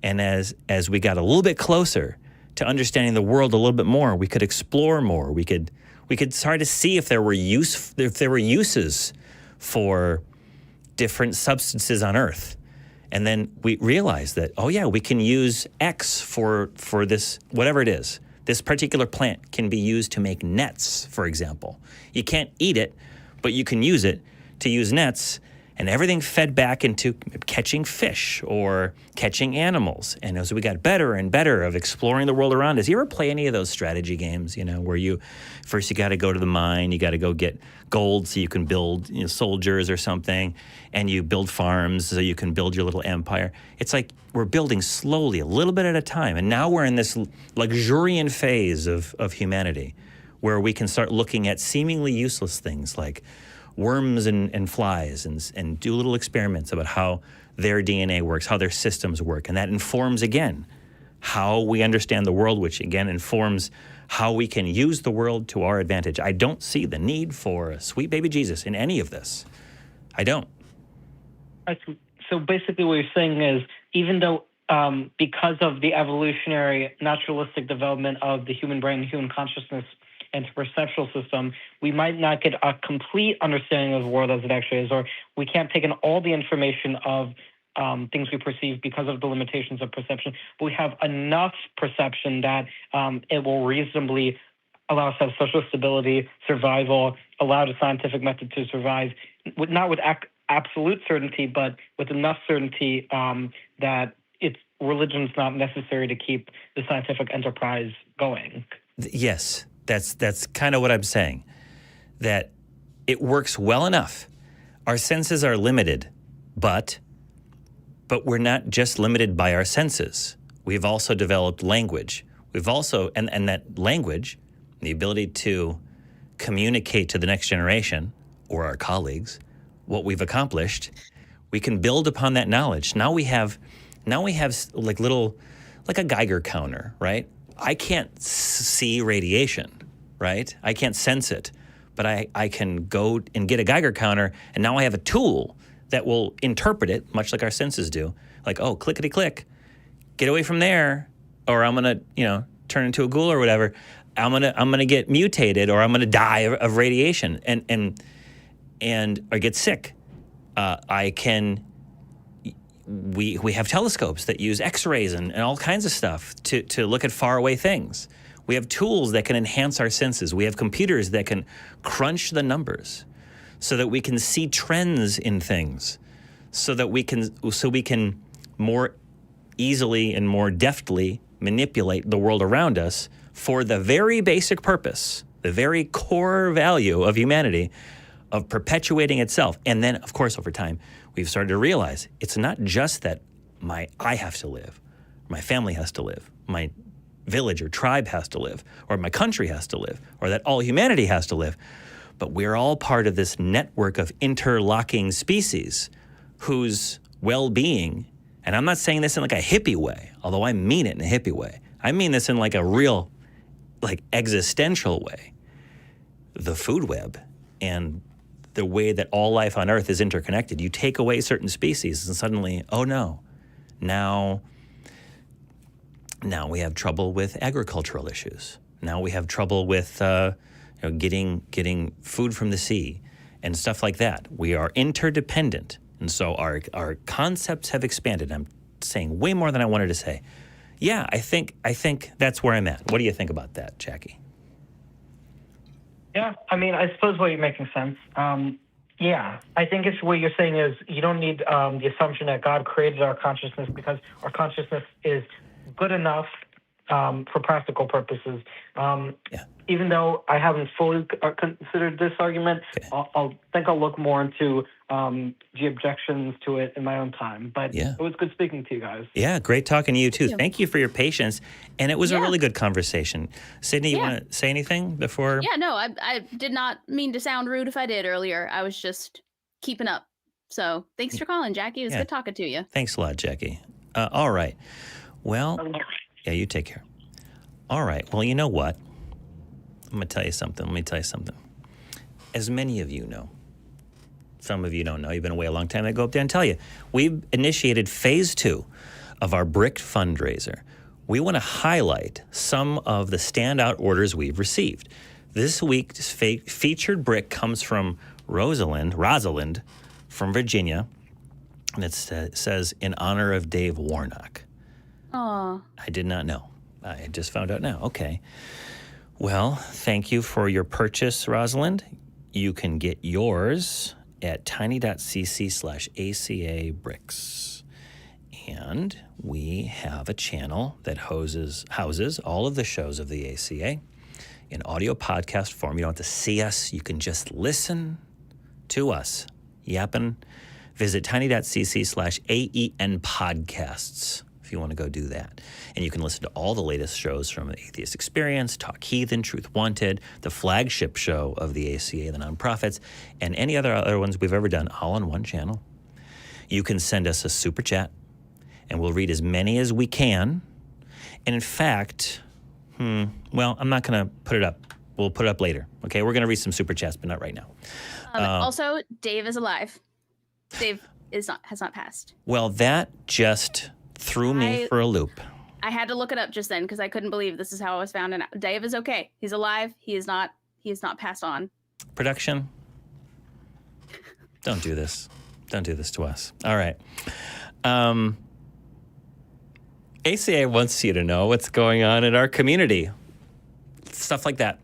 And as we got a little bit closer to understanding the world a little bit more, we could explore more. We could start to see if there were uses for different substances on Earth. And then we realized that, oh yeah, we can use X for this, whatever it is. This particular plant can be used to make nets, for example. You can't eat it, but you can use it to use nets, and everything fed back into catching fish or catching animals. And as we got better and better of exploring the world around us, you ever play any of those strategy games, where you got to go to the mine, you got to go get gold so you can build soldiers or something, and you build farms so you can build your little empire. It's like we're building slowly, a little bit at a time. And now we're in this luxuriant phase of humanity where we can start looking at seemingly useless things like worms and flies and do little experiments about how their DNA works, how their systems work. And that informs, again, how we understand the world, which, again, informs how we can use the world to our advantage. I don't see the need for a sweet baby Jesus in any of this. I don't. So basically what you're saying is, even though because of the evolutionary naturalistic development of the human brain, human consciousness, and perceptual system, we might not get a complete understanding of the world as it actually is, or we can't take in all the information of things we perceive because of the limitations of perception, but we have enough perception that it will reasonably allow us to have social stability, survival, allow the scientific method to survive, not with absolute certainty, but with enough certainty that religion's not necessary to keep the scientific enterprise going. Yes. That's kind of what I'm saying, that it works well enough. Our senses are limited, but we're not just limited by our senses. We've also developed language. We've also, and that language, the ability to communicate to the next generation or our colleagues what we've accomplished, we can build upon that knowledge. Now we have like a Geiger counter, right? I can't see radiation, right? I can't sense it, but I can go and get a Geiger counter, and now I have a tool that will interpret it, much like our senses do. Like, oh, clickety-click, get away from there, or I'm gonna, turn into a ghoul or whatever. I'm gonna get mutated, or I'm gonna die of radiation, and or get sick. We have telescopes that use X-rays and all kinds of stuff to look at faraway things. We have tools that can enhance our senses. We have computers that can crunch the numbers so that we can see trends in things, so we can more easily and more deftly manipulate the world around us for the very basic purpose, the very core value of humanity, of perpetuating itself. And then, of course, over time, we've started to realize it's not just that I have to live, my family has to live, my village or tribe has to live, or my country has to live, or that all humanity has to live. But we're all part of this network of interlocking species whose well-being, and I'm not saying this in like a hippie way, although I mean it in a hippie way. I mean this in like a real, like existential way. The food web and the way that all life on Earth is interconnected. You take away certain species and suddenly, oh no, now we have trouble with agricultural issues. Now we have trouble with getting food from the sea and stuff like that. We are interdependent. And so our concepts have expanded. I'm saying way more than I wanted to say. Yeah, I think that's where I'm at. What do you think about that, Jackie? Yeah, I mean, I suppose what you're making sense. Yeah, I think it's what you're saying is you don't need the assumption that God created our consciousness because our consciousness is good enough for practical purposes. Even though I haven't fully considered this argument, okay. I'll look more into the objections to it in my own time. But Yeah. it was good speaking to you guys. Yeah, great talking to you too. you. Thank you for your patience. And it was a Yeah. really good conversation. Sydney, you Yeah. want to say anything before? Yeah, no, I did not mean to sound rude if I did earlier. I was just keeping up. So thanks for calling, Jackie. It was Yeah. good talking to you. Thanks a lot, Jackie. All right. Well, yeah, you take care. All right. Well, you know what? I'm going to tell you something. Let me tell you something. As many of you know, some of you don't know, you've been away a long time, I go up there and tell you, we've initiated phase 2 of our brick fundraiser. We want to highlight some of the standout orders we've received. This week's featured brick comes from Rosalind from Virginia, and it says, in honor of Dave Warnock. Oh, I did not know. I just found out now. Okay. Well, thank you for your purchase, Rosalind. You can get yours at tiny.cc/ACA bricks. And we have a channel that houses all of the shows of the ACA in audio podcast form. You don't have to see us. You can just listen to us yapping. Visit tiny.cc/AEN podcasts if you want to go do that. And you can listen to all the latest shows from the Atheist Experience, Talk Heathen, Truth Wanted, the flagship show of the ACA, the nonprofits, and any other ones we've ever done, all on one channel. You can send us a super chat, and we'll read as many as we can. And in fact, well, I'm not going to put it up. We'll put it up later. Okay, we're going to read some super chats, but not right now. also, Dave is alive. Dave has not passed. Well, that just threw me for a loop. I had to look it up just then because I couldn't believe this is how I was found. And Dave is okay. He's alive. He is not passed on. Production, don't do this. Don't do this to us. All right. ACA wants you to know what's going on in our community. Stuff like that.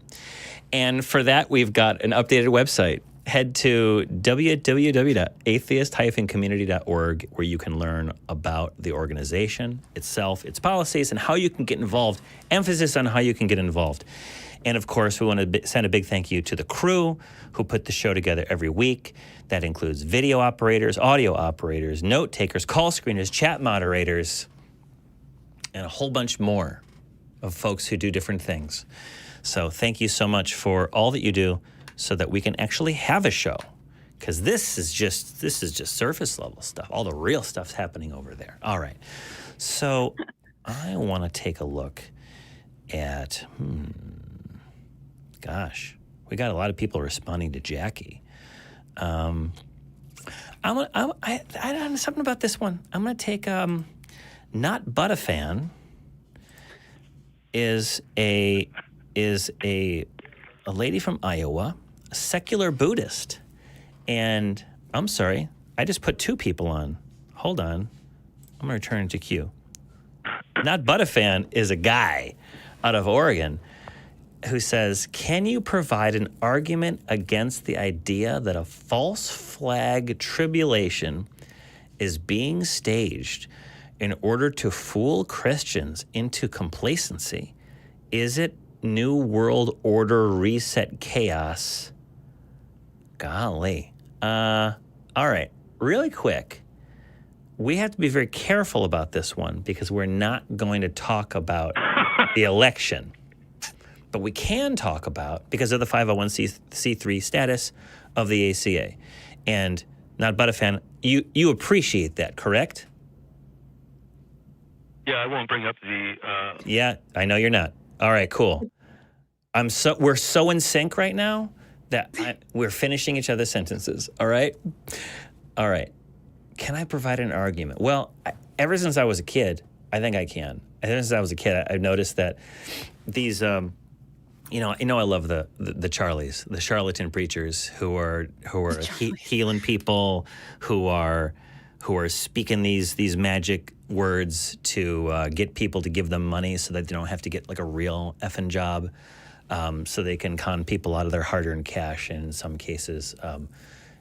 And for that, we've got an updated website. Head to www.atheist-community.org, where you can learn about the organization itself, its policies, and how you can get involved. Emphasis on how you can get involved. And of course, we want to send a big thank you to the crew who put the show together every week. That includes video operators, audio operators, note takers, call screeners, chat moderators, and a whole bunch more of folks who do different things. So thank you so much for all that you do, so that we can actually have a show, because this is just surface level stuff. All the real stuff's happening over there. All right, so I want to take a look at. Gosh, we got a lot of people responding to Jackie. I don't know something about this one. I'm going to take Not But a Fan is a lady from Iowa, a secular Buddhist. And I'm sorry, I just put 2 people on. Hold on. I'm going to return to queue. Not But a Fan is a guy out of Oregon who says, can you provide an argument against the idea that a false flag tribulation is being staged in order to fool Christians into complacency? Is it New World Order reset chaos? Golly. All right, really quick. We have to be very careful about this one because we're not going to talk about the election. But we can talk about, because of the 501c3 status of the ACA. And Not But a Fan, you appreciate that, correct? Yeah, I won't bring up the... Yeah, I know you're not. All right, cool. We're so in sync right now that we're finishing each other's sentences, all right? All right. Can I provide an argument? Well, ever since I was a kid, I think I can. Ever since I was a kid, I've noticed that these... I love the Charlies, the charlatan preachers who are healing people, who are speaking these magic words to get people to give them money so that they don't have to get like a real effing job, so they can con people out of their hard-earned cash and in some cases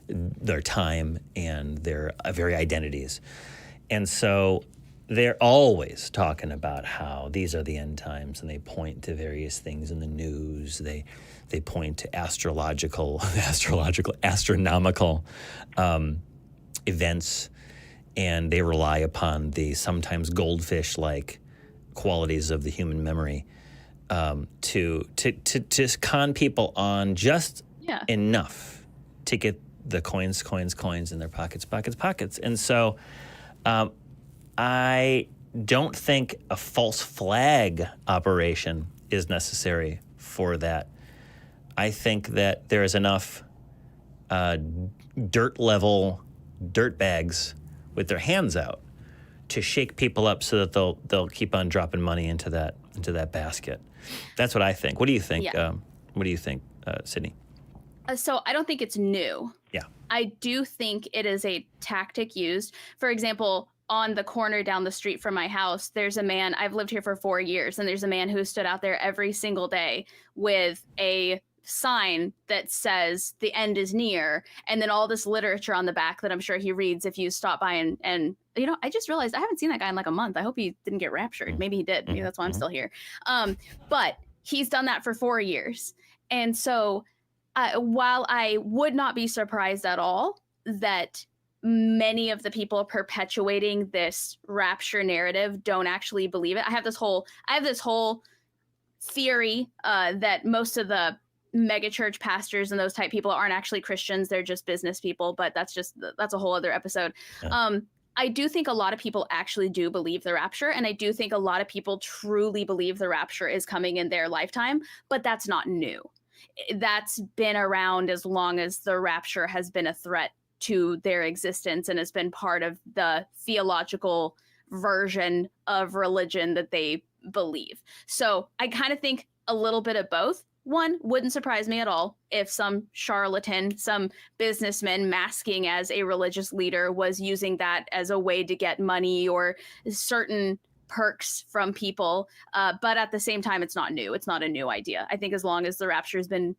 their time and their very identities. And so they're always talking about how these are the end times, and they point to various things in the news. They point to astronomical events, and they rely upon the sometimes goldfish-like qualities of the human memory to con people on just enough to get the coins in their pockets. And so I don't think a false flag operation is necessary for that. I think that there is enough dirt bags with their hands out to shake people up so that they'll keep on dropping money into that basket. That's what I think. What do you think? Yeah. What do you think, Sydney? So I don't think it's new. Yeah. I do think it is a tactic used. For example, on the corner down the street from my house, there's a man, I've lived here for 4 years, and there's a man who stood out there every single day with a sign that says the end is near, and then all this literature on the back that I'm sure he reads if you stop by. And you know, I just realized I haven't seen that guy in like a month. I hope he didn't get raptured. Maybe he did. Maybe that's why I'm still here. But he's done that for 4 years. And so while I would not be surprised at all that many of the people perpetuating this rapture narrative don't actually believe it, I have this whole theory that most of the megachurch pastors and those type people aren't actually Christians. They're just business people, but that's a whole other episode. Yeah. I do think a lot of people actually do believe the rapture, and I do think a lot of people truly believe the rapture is coming in their lifetime, but that's not new. That's been around as long as the rapture has been a threat to their existence and has been part of the theological version of religion that they believe. So I kind of think a little bit of both. One, wouldn't surprise me at all if some charlatan, some businessman masking as a religious leader was using that as a way to get money or certain perks from people. But at the same time, it's not new. It's not a new idea. I think as long as the rapture has been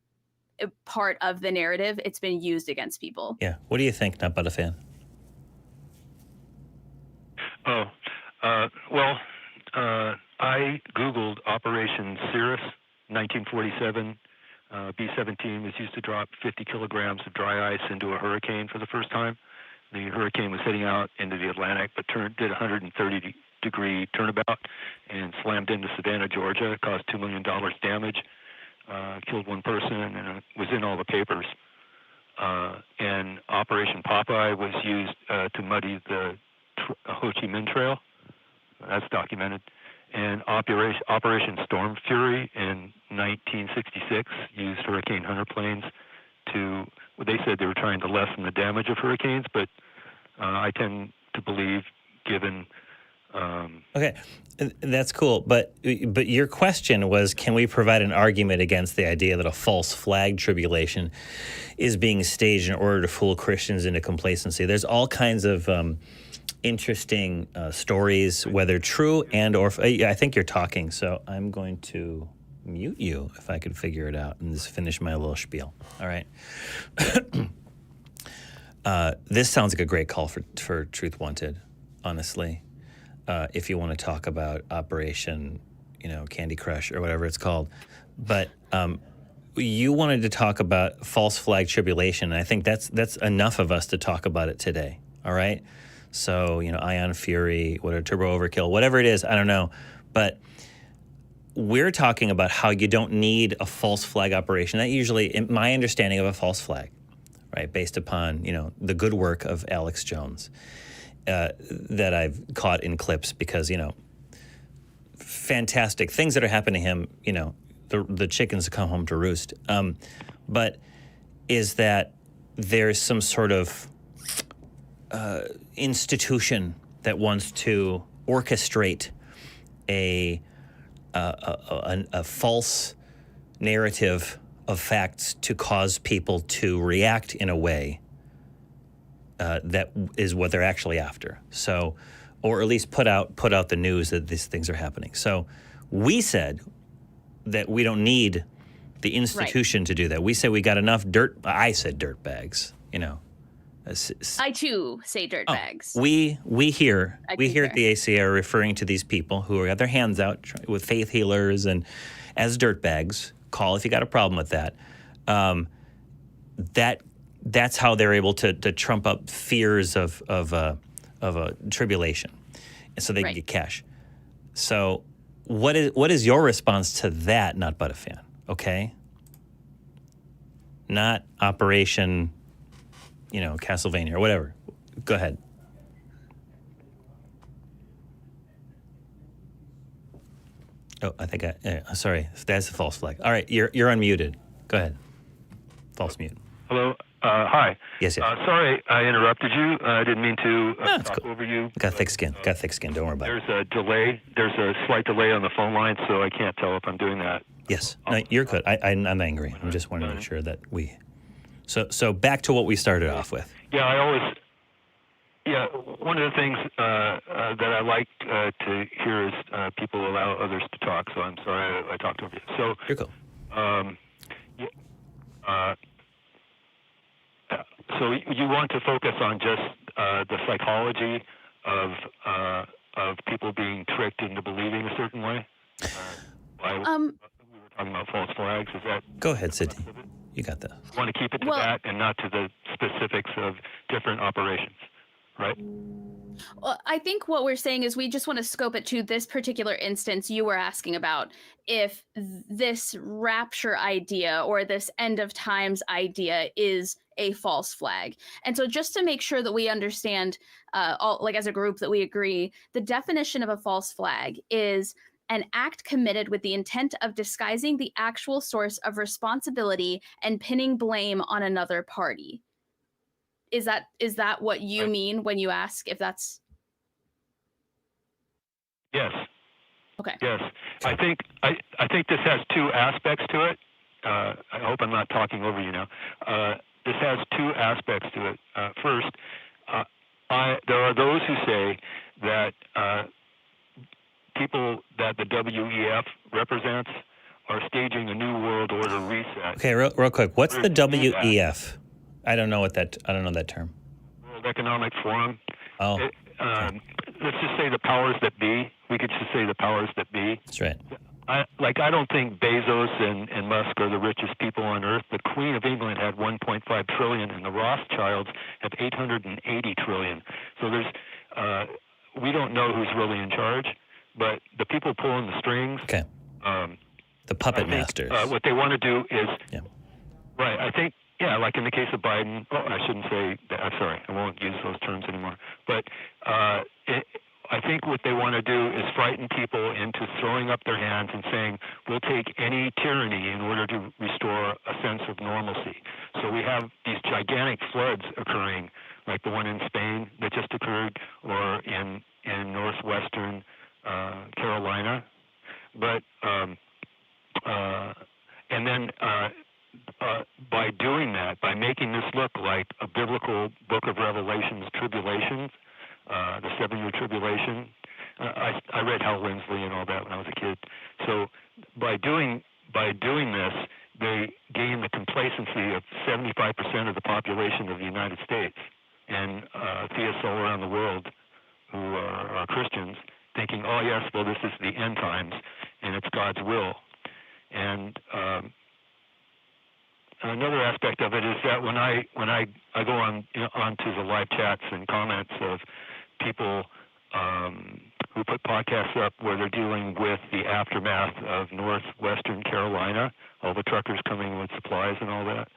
a part of the narrative, it's been used against people. Yeah. What do you think, Not But a Fan? I Googled Operation Cirrus, 1947. B-17 was used to drop 50 kilograms of dry ice into a hurricane for the first time. The hurricane was heading out into the Atlantic, but did a 130-degree turnabout and slammed into Savannah, Georgia. It caused $2 million damage, killed one person, and it was in all the papers. And Operation Popeye was used to muddy the Ho Chi Minh Trail. That's documented. And Operation Storm Fury in 1966 used Hurricane Hunter planes to, well, they said they were trying to lessen the damage of hurricanes, but I tend to believe, given... Okay, that's cool, but your question was, can we provide an argument against the idea that a false flag tribulation is being staged in order to fool Christians into complacency? There's all kinds of... interesting stories, whether true and or... I think you're talking, so I'm going to mute you if I could figure it out and just finish my little spiel. All right. This sounds like a great call for Truth Wanted, honestly. If you want to talk about Operation, Candy Crush or whatever it's called. But you wanted to talk about false flag tribulation, and I think that's enough of us to talk about it today, all right? So, Ion Fury, whatever, Turbo Overkill, whatever it is, I don't know. But we're talking about how you don't need a false flag operation. That usually, in my understanding of a false flag, right, based upon, the good work of Alex Jones that I've caught in clips because, fantastic things that are happening to him, the chickens come home to roost. But is that there's some sort of institution that wants to orchestrate a false narrative of facts to cause people to react in a way that is what they're actually after. So, or at least put out the news that these things are happening. So we said that we don't need the institution to do that. We said we got enough I said dirt bags, I too say dirtbags. We here I at concur. the ACA are referring to these people who got their hands out with faith healers and as dirtbags. Call if you got a problem with that. That's how they're able to trump up fears of a tribulation, and so they can get cash. So what is your response to that? Not but a fan, okay? Not Operation, Castlevania or whatever. Go ahead. Oh, I think sorry, that's a false flag. All right, you're unmuted. Go ahead. False mute. Hello. Hi. Yes. Sorry, I interrupted you. I didn't mean to talk over you. Got thick skin. Don't worry about it. There's a delay. There's a slight delay on the phone line, so I can't tell if I'm doing that. Yes. No, you're good. I'm angry. I'm just wanting to make sure that we. So back to what we started off with. Yeah, one of the things that I like to hear is people allow others to talk. So I'm sorry I talked over you. So you're cool. So you want to focus on just the psychology of people being tricked into believing a certain way? We were talking about false flags. Is that? Go ahead, Sydney. You got that. You want to keep it to that and not to the specifics of different operations, right? Well, I think what we're saying is we just want to scope it to this particular instance you were asking about. If this rapture idea or this end of times idea is a false flag. And so just to make sure that we understand, as a group that we agree, the definition of a false flag is an act committed with the intent of disguising the actual source of responsibility and pinning blame on another party. Is that what you mean when you ask if that's? Yes. Okay. Yes. I think this has two aspects to it. I hope I'm not talking over you now. This has two aspects to it. First, there are those who say that people that the WEF represents are staging a new world order reset. Okay, real quick. What's the WEF? I don't know that term. World Economic Forum. Oh. Let's just say the powers that be. We could just say the powers that be. That's right. I don't think Bezos and Musk are the richest people on earth. The Queen of England had 1.5 trillion, and the Rothschilds have 880 trillion. So we don't know who's really in charge, but the people pulling the strings. Okay. The puppet masters. What they want to do is. Yeah. Right. I think. Yeah, like in the case of Biden. Oh, I shouldn't say that. I'm sorry. I won't use those terms anymore. But I think what they want to do is frighten people into throwing up their hands and saying, we'll take any tyranny in order to restore a sense of normalcy. So we have these gigantic floods occurring, like the one in Spain that just occurred, or in northwestern Carolina. But and then by doing that, by making this look like a biblical book of Revelation's tribulations, the 7-year tribulation. I read Hal Lindsley and all that when I was a kid. So by doing this, they gain the complacency of 75% of the population of the United States and theists all around the world who are Christians, thinking, oh yes, well this is the end times and it's God's will. And another aspect of it is that when I go onto the live chats and comments of people who put podcasts up where they're dealing with the aftermath of northwestern Carolina, all the truckers coming with supplies and all that,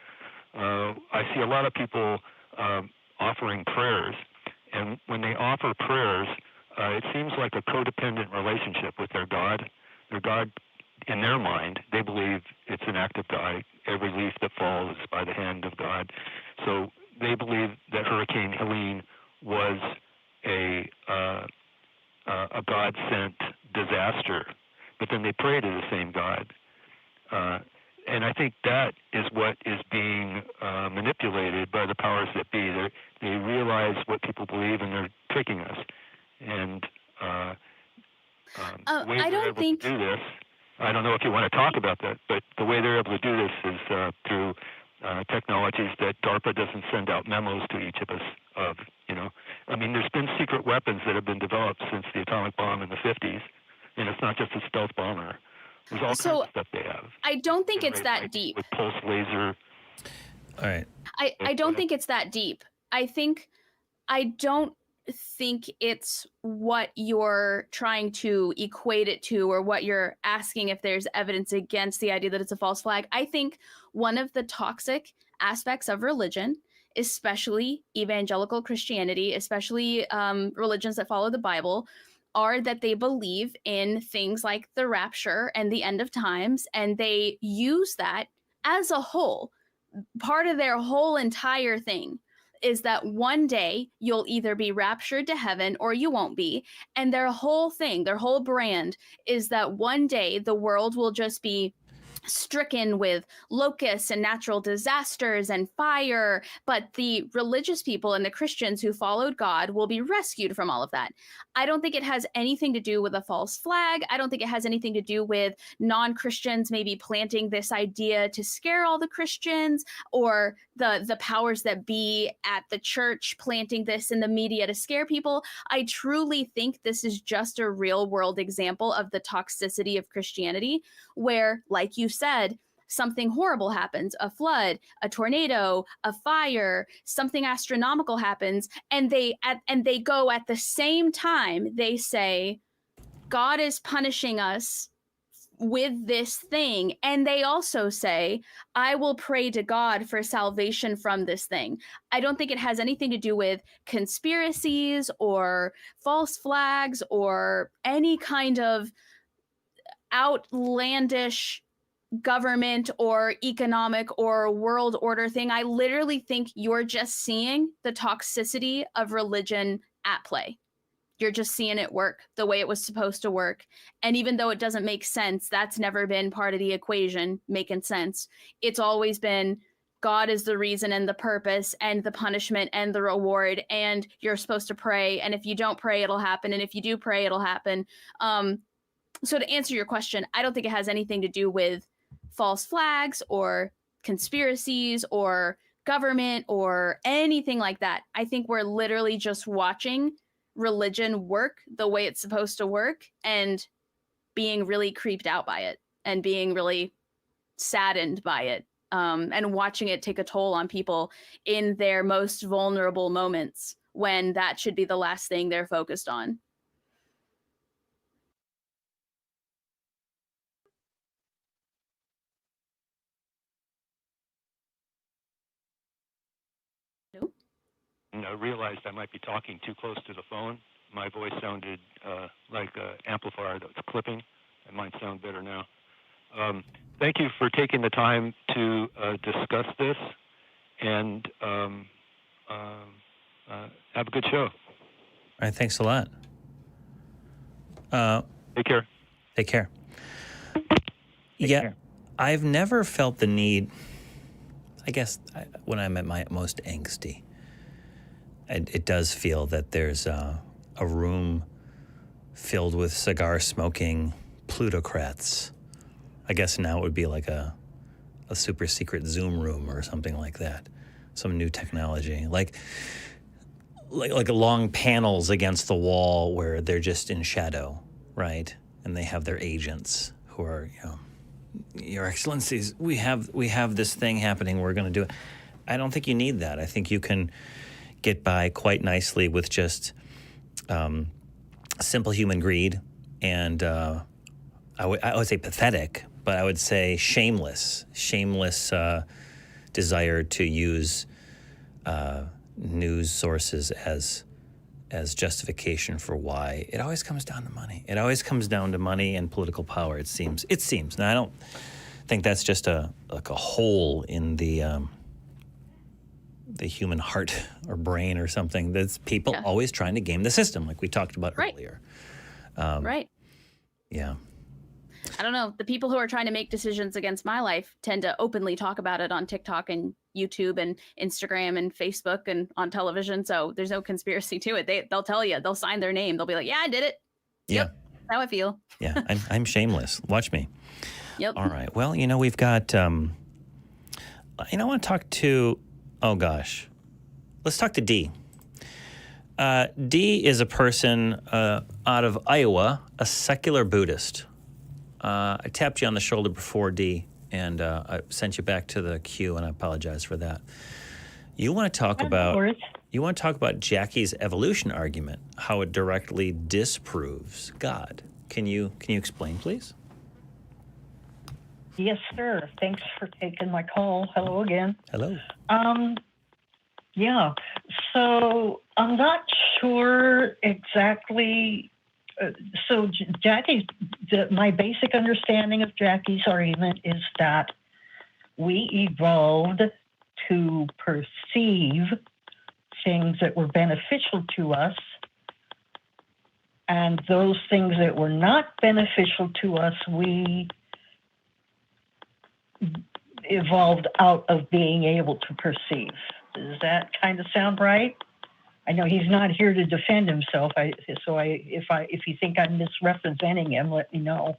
I see a lot of people offering prayers. And when they offer prayers, it seems like a codependent relationship with their God. Their God, in their mind, they believe it's an act of God. Every leaf that falls is by the hand of God. So they believe that Hurricane Helene was a God-sent disaster, but then they pray to the same God. And I think that is what is being manipulated by the powers that be. They realize what people believe, and they're tricking us. And the way they're able to do this, I don't know if you want to talk about that, but the way they're able to do this is through technologies that DARPA doesn't send out memos to each of us of, I mean, there's been secret weapons that have been developed since the atomic bomb in the 50s, and it's not just a stealth bomber. There's all kinds of stuff they have. I don't think it's that deep. With pulse laser. All right. I don't think it's that deep. I don't think it's what you're trying to equate it to, or what you're asking if there's evidence against the idea that it's a false flag. I think one of the toxic aspects of religion, especially evangelical Christianity, especially religions that follow the Bible, are that they believe in things like the rapture and the end of times, and they use that as a whole. Part of their whole entire thing is that one day you'll either be raptured to heaven or you won't be. And their whole thing, their whole brand is that one day the world will just be stricken with locusts and natural disasters and fire, but the religious people and the Christians who followed God will be rescued from all of that. I don't think it has anything to do with a false flag. I don't think it has anything to do with non-Christians maybe planting this idea to scare all the Christians, or the powers that be at the church planting this in the media to scare people. I truly think this is just a real world example of the toxicity of Christianity, where, like you said, something horrible happens, a flood, a tornado, a fire, something astronomical happens, and they go at the same time, they say, God is punishing us with this thing. And they also say, I will pray to God for salvation from this thing. I don't think it has anything to do with conspiracies or false flags or any kind of outlandish government or economic or world order thing. I literally think you're just seeing the toxicity of religion at play. You're just seeing it work the way it was supposed to work. And even though it doesn't make sense, that's never been part of the equation, making sense. It's always been God is the reason and the purpose and the punishment and the reward. And you're supposed to pray. And if you don't pray, it'll happen. And if you do pray, it'll happen. So to answer your question, I don't think it has anything to do with false flags or conspiracies or government or anything like that. I think we're literally just watching religion work the way it's supposed to work and being really creeped out by it and being really saddened by it, and watching it take a toll on people in their most vulnerable moments when that should be the last thing they're focused on. And I realized I might be talking too close to the phone. My voice sounded like an amplifier that was clipping. It might sound better now. Thank you for taking the time to discuss this, and have a good show. All right, thanks a lot. Take care. Take care. Care. I've never felt the need, I guess, when I'm at my most angsty, it does feel that there's a room filled with cigar-smoking plutocrats. I guess now it would be like a super secret Zoom room or something like that. Some new technology. Like long panels against the wall where they're just in shadow, right? And they have their agents who are, Your Excellencies, we have this thing happening. We're going to do it. I don't think you need that. I think you can get by quite nicely with just simple human greed and I would say pathetic, but I would say shameless desire to use news sources as justification for why. It always comes down to money. It always comes down to money and political power. It seems. Now I don't think that's just a hole in the human heart or brain or something. That's people always trying to game the system, like we talked about earlier. Right. Yeah. I don't know. The people who are trying to make decisions against my life tend to openly talk about it on TikTok and YouTube and Instagram and Facebook and on television. So there's no conspiracy to it. They'll tell you. They'll sign their name. They'll be like, "Yeah, I did it. Yeah. Yep, that's how I feel." Yeah, I'm shameless. Watch me. Yep. All right. Well, we've got I want to talk to, let's talk to D. D is a person out of Iowa, a secular Buddhist. I tapped you on the shoulder before, D, and I sent you back to the queue, and I apologize for that. You want to talk about Jackie's evolution argument, how it directly disproves God. Can you explain, please? Yes, sir. Thanks for taking my call. Hello again. Hello. Yeah. So I'm not sure exactly. So my basic understanding of Jackie's argument is that we evolved to perceive things that were beneficial to us, and those things that were not beneficial to us, we evolved out of being able to perceive. Does that kind of sound right? I know he's not here to defend himself, if you think I'm misrepresenting him, let me know.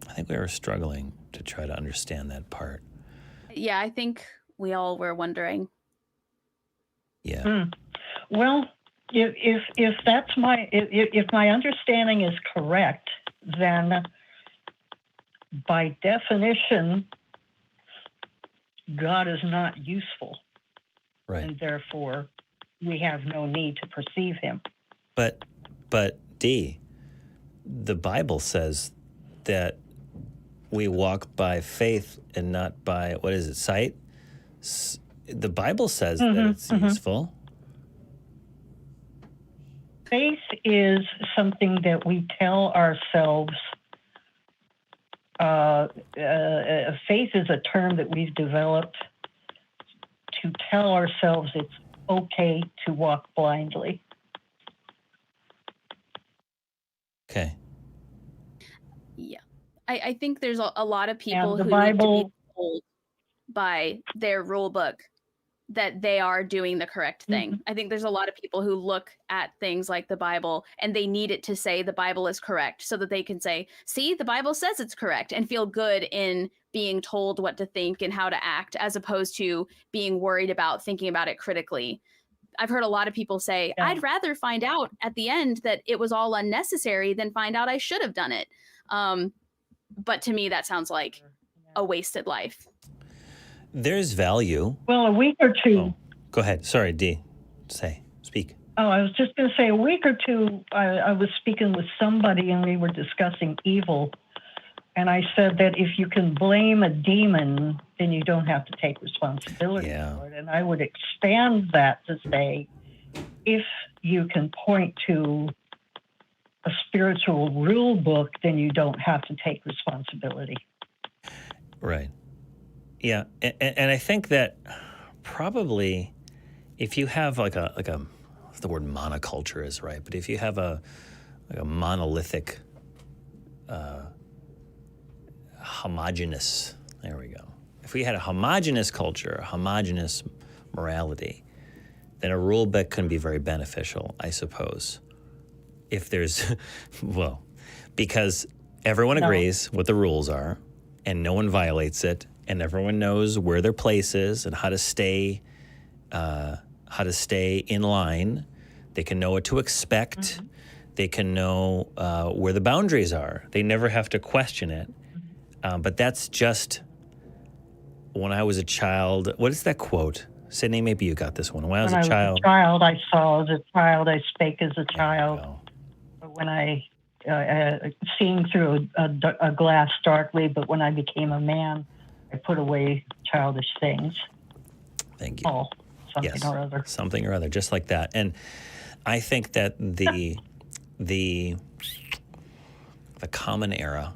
I think we were struggling to try to understand that part. Yeah, I think we all were wondering. Yeah. Well, if that's if my understanding is correct, then by definition, God is not useful, Right. and therefore we have no need to perceive him. But D, the Bible says that we walk by faith and not by, what is it, sight? The Bible says that it's useful. Faith is something that we tell ourselves. Faith is a term that we've developed to tell ourselves it's okay to walk blindly. Okay. Yeah. I think there's a lot of people And the who Bible, need to be told by their rule book that they are doing the correct thing. I think there's a lot of people who look at things like the Bible and they need it to say the Bible is correct so that they can say, see, the Bible says it's correct, and feel good in being told what to think and how to act, as opposed to being worried about thinking about it critically. I've heard a lot of people say, I'd rather find out at the end that it was all unnecessary than find out I should have done it. But to me, that sounds like a wasted life. There's value. well, a week or two. Oh, go ahead. Sorry, D. Speak. Oh, I was just going to say, a week or two, I was speaking with somebody and we were discussing evil. And I said that if you can blame a demon, then you don't have to take responsibility for it. And I would expand that to say, if you can point to a spiritual rule book, then you don't have to take responsibility. Right. Yeah. And I think that probably if you have the word monoculture is right, but if you have a monolithic, homogenous, there we go. If we had a homogenous culture, a homogenous morality, then a rule book can be very beneficial, I suppose. If there's, well, because everyone agrees what the rules are and no one violates it, and everyone knows where their place is and how to stay in line. They can know what to expect. They can know where the boundaries are. They never have to question it. But that's just when I was a child. What is that quote? Sydney, maybe you got this one. When I was a child, I saw as a child, I spake as a child. But when seeing through a glass darkly, but when I became a man, I put away childish things. Thank you. Something or other, just like that. And I think that the common era,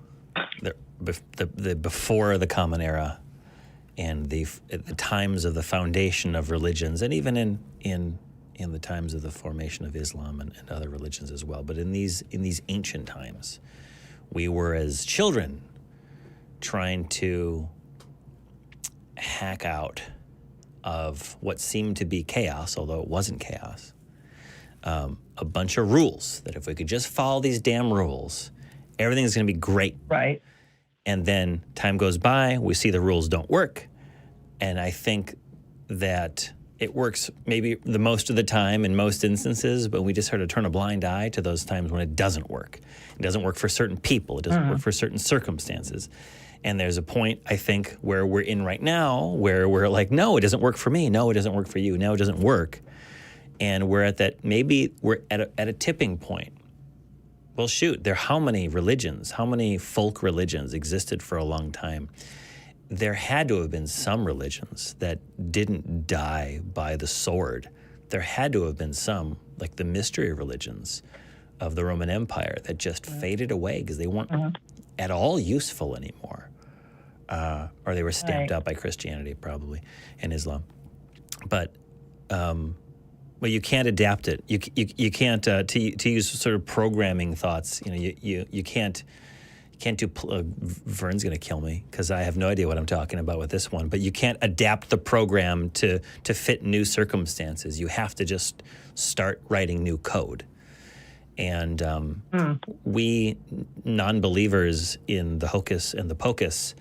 the before the common era, and the times of the foundation of religions, and even in the times of the formation of Islam and other religions as well. But in these ancient times, we were as children trying to hack out of what seemed to be chaos, although it wasn't chaos, a bunch of rules that if we could just follow these damn rules, everything's going to be great. Right. And then time goes by, we see the rules don't work. And I think that it works maybe the most of the time in most instances, but we just sort of turn a blind eye to those times when it doesn't work. It doesn't work for certain people. It doesn't work for certain circumstances. And there's a point, I think, where we're in right now where we're like, no, it doesn't work for me. No, it doesn't work for you. No, it doesn't work. And we're at that, maybe we're at a tipping point. Well, shoot, there are how many religions, how many folk religions existed for a long time? There had to have been some religions that didn't die by the sword. There had to have been some, like the mystery religions of the Roman Empire, that just faded away because they weren't at all useful anymore. Or they were stamped out by Christianity, probably, and Islam. But you can't adapt it. You can't, to use sort of programming thoughts, you can't do, Vern's going to kill me because I have no idea what I'm talking about with this one, but you can't adapt the program to fit new circumstances. You have to just start writing new code. And we non-believers in the hocus and the pocus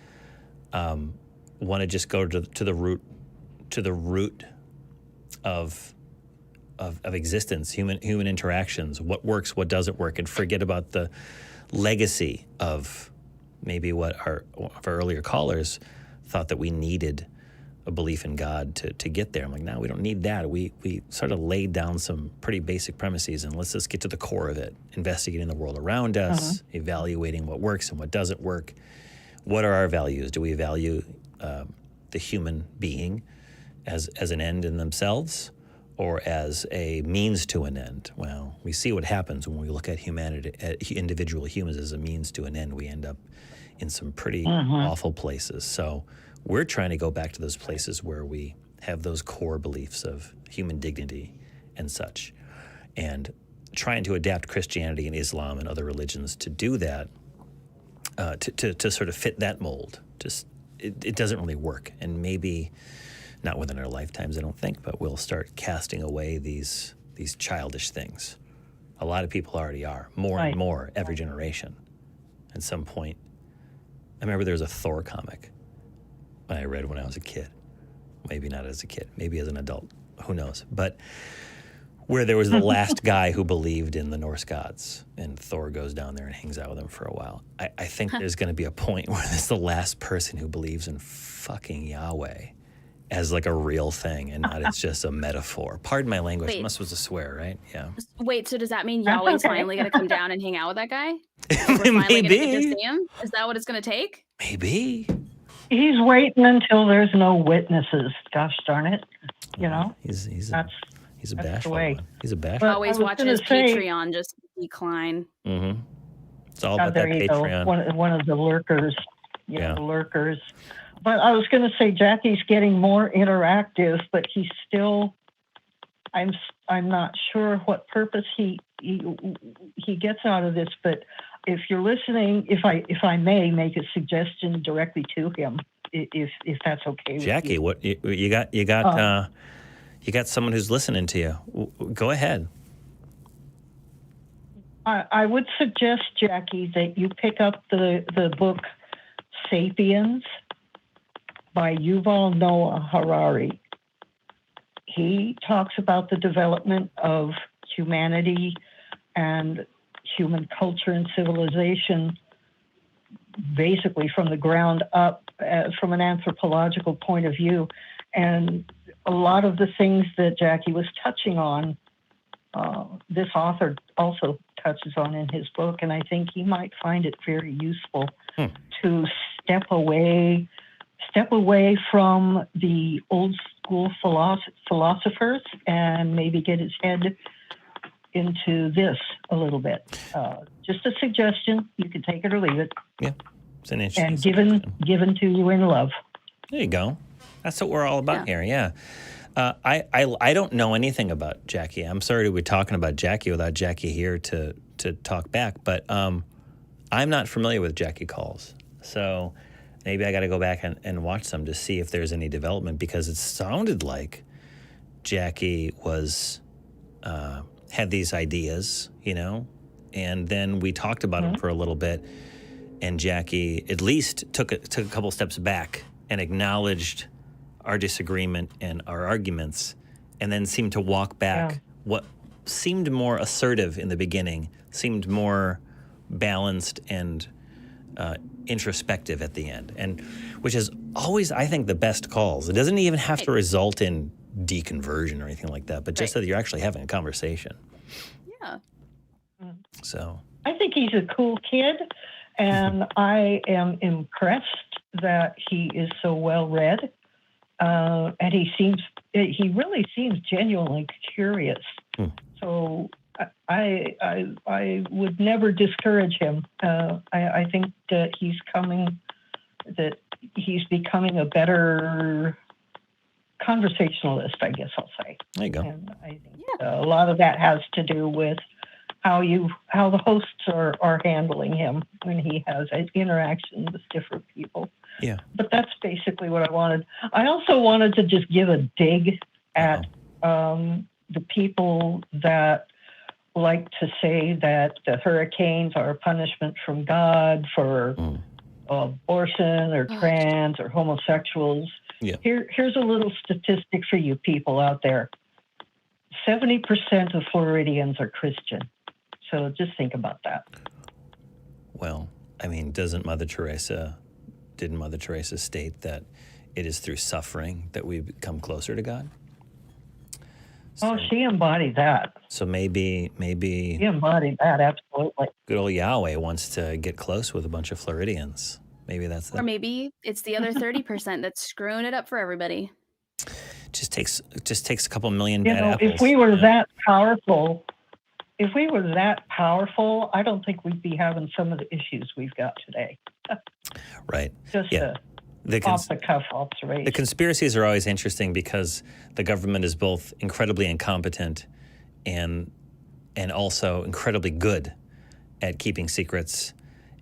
want to just go to the root of existence, human interactions, what works, what doesn't work, and forget about the legacy of maybe what our earlier callers thought that we needed a belief in God to get there. I'm like, no, we don't need that. We sort of laid down some pretty basic premises, and let's just get to the core of it, investigating the world around us, evaluating what works and what doesn't work. What are our values? Do we value the human being as an end in themselves, or as a means to an end? Well, we see what happens when we look at humanity, at individual humans as a means to an end. We end up in some pretty awful places. So we're trying to go back to those places where we have those core beliefs of human dignity and such, and trying to adapt Christianity and Islam and other religions to do that, to sort of fit that mold. Just it doesn't really work, and maybe not within our lifetimes, I don't think, but we'll start casting away these childish things. A lot of people already are, more and more every generation. At some point, I remember there was a Thor comic I read when I was a kid. Maybe not as a kid, maybe as an adult, who knows? But where there was the last guy who believed in the Norse gods, and Thor goes down there and hangs out with them for a while. I think there's going to be a point where there's the last person who believes in fucking Yahweh as like a real thing, and not as just a metaphor. Pardon my language. Wait. Must was a swear, right? Yeah. Wait, so does that mean Yahweh's finally going to come down and hang out with that guy? Like we're finally going to get to see him? Is that what it's going to take? Maybe. He's waiting until there's no witnesses. Gosh darn it. He's a that's bashful the way. one. He's a bashful. But Always I was watching gonna his say- Patreon just decline. Mm-hmm. It's all Oh, about that there you Patreon. go. One of the lurkers. Yeah. The lurkers. But I was going to say Jackie's getting more interactive, but he's still. I'm not sure what purpose he gets out of this. But if you're listening, if I may make a suggestion directly to him, if that's okay with Jackie, you. what you got? You got someone who's listening to you. Go ahead. I would suggest, Jackie, that you pick up the book Sapiens by Yuval Noah Harari. He talks about the development of humanity and human culture and civilization basically from the ground up, from an anthropological point of view. And a lot of the things that Jackie was touching on, this author also touches on in his book, and I think he might find it very useful to step away from the old school philosophers and maybe get his head into this a little bit. Just a suggestion. You can take it or leave it. Yeah, it's an interesting. And suggestion. given to you in love. There you go. That's what we're all about here. Yeah. I don't know anything about Jackie. I'm sorry to be talking about Jackie without Jackie here to talk back, but I'm not familiar with Jackie Calls. So maybe I got to go back and watch some to see if there's any development, because it sounded like Jackie was had these ideas, and then we talked about them for a little bit, and Jackie at least took a couple steps back and acknowledged our disagreement and our arguments, and then seemed to walk back. Yeah. What seemed more assertive in the beginning seemed more balanced and introspective at the end, and which is always, I think, the best calls. It doesn't even have to result in deconversion or anything like that, but just that you're actually having a conversation. Yeah. So I think he's a cool kid, and I am impressed that he is so well read, and he really seems genuinely curious. So I would never discourage him. I think that he's becoming a better conversationalist, I guess I'll say. there you go. And I think a lot of that has to do with how the hosts are handling him when he has an interaction with different people. Yeah. But that's basically what I wanted. I also wanted to just give a dig at the people that like to say that the hurricanes are a punishment from God for abortion or trans or homosexuals. Yeah. Here's a little statistic for you people out there. 70% of Floridians are Christian. So just think about that. Well, I mean, didn't Mother Teresa state that it is through suffering that we become closer to God? So, she embodied that. So maybe She embodied that, absolutely. good old Yahweh wants to get close with a bunch of Floridians. Maybe that's Or maybe it's the other 30% that's screwing it up for everybody. Just takes a couple million bad apples. If we were that powerful, I don't think we'd be having some of the issues we've got today. Right. Just off the cuff observation. The conspiracies are always interesting because the government is both incredibly incompetent and also incredibly good at keeping secrets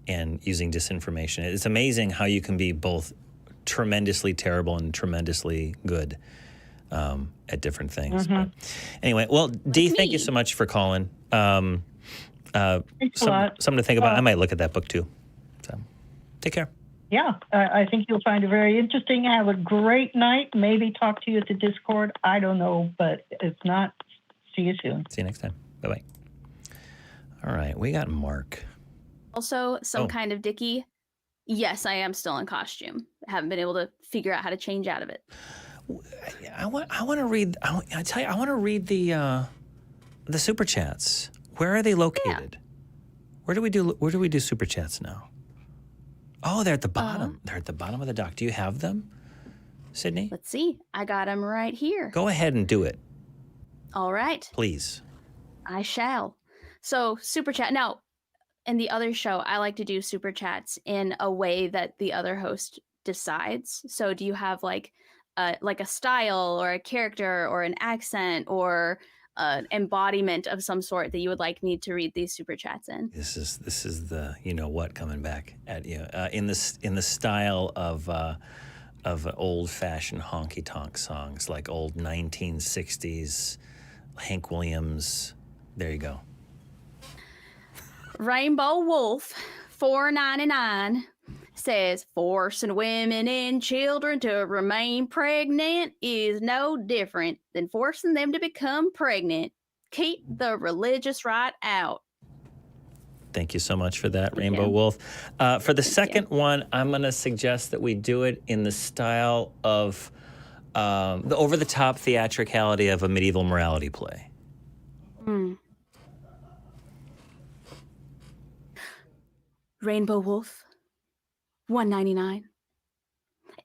and using disinformation. It's amazing how you can be both tremendously terrible and tremendously good at different things. But anyway, well, Dee, thank you so much for calling. Thanks a lot. Something to think about. I might look at that book too. So take care. Yeah, I think you'll find it very interesting. Have a great night. Maybe talk to you at the Discord. I don't know, but if not, see you soon. See you next time. Bye-bye. All right, we got Mark. Also, some kind of Dickie. Yes, I am still in costume. I haven't been able to figure out how to change out of it. I want to read. I tell you, I want to read the super chats. Where are they located? Yeah. Where do we do super chats now? Oh, they're at the bottom. They're at the bottom of the doc. Do you have them, Sydney? Let's see. I got them right here. Go ahead and do it. All right. Please. I shall. So, super chat. Now, in the other show, I like to do super chats in a way that the other host decides. So, do you have like a style or a character or an accent or an embodiment of some sort that you would like me to read these super chats in? This is the what coming back at you in the style of old-fashioned honky-tonk songs, like old 1960s Hank Williams. There you go. Rainbow Wolf 499 says forcing women and children to remain pregnant is no different than forcing them to become pregnant. Keep the religious right out. Thank you so much for that, Rainbow Wolf. For the second one, I'm going to suggest that we do it in the style of the over-the-top theatricality of a medieval morality play. Rainbow Wolf 199.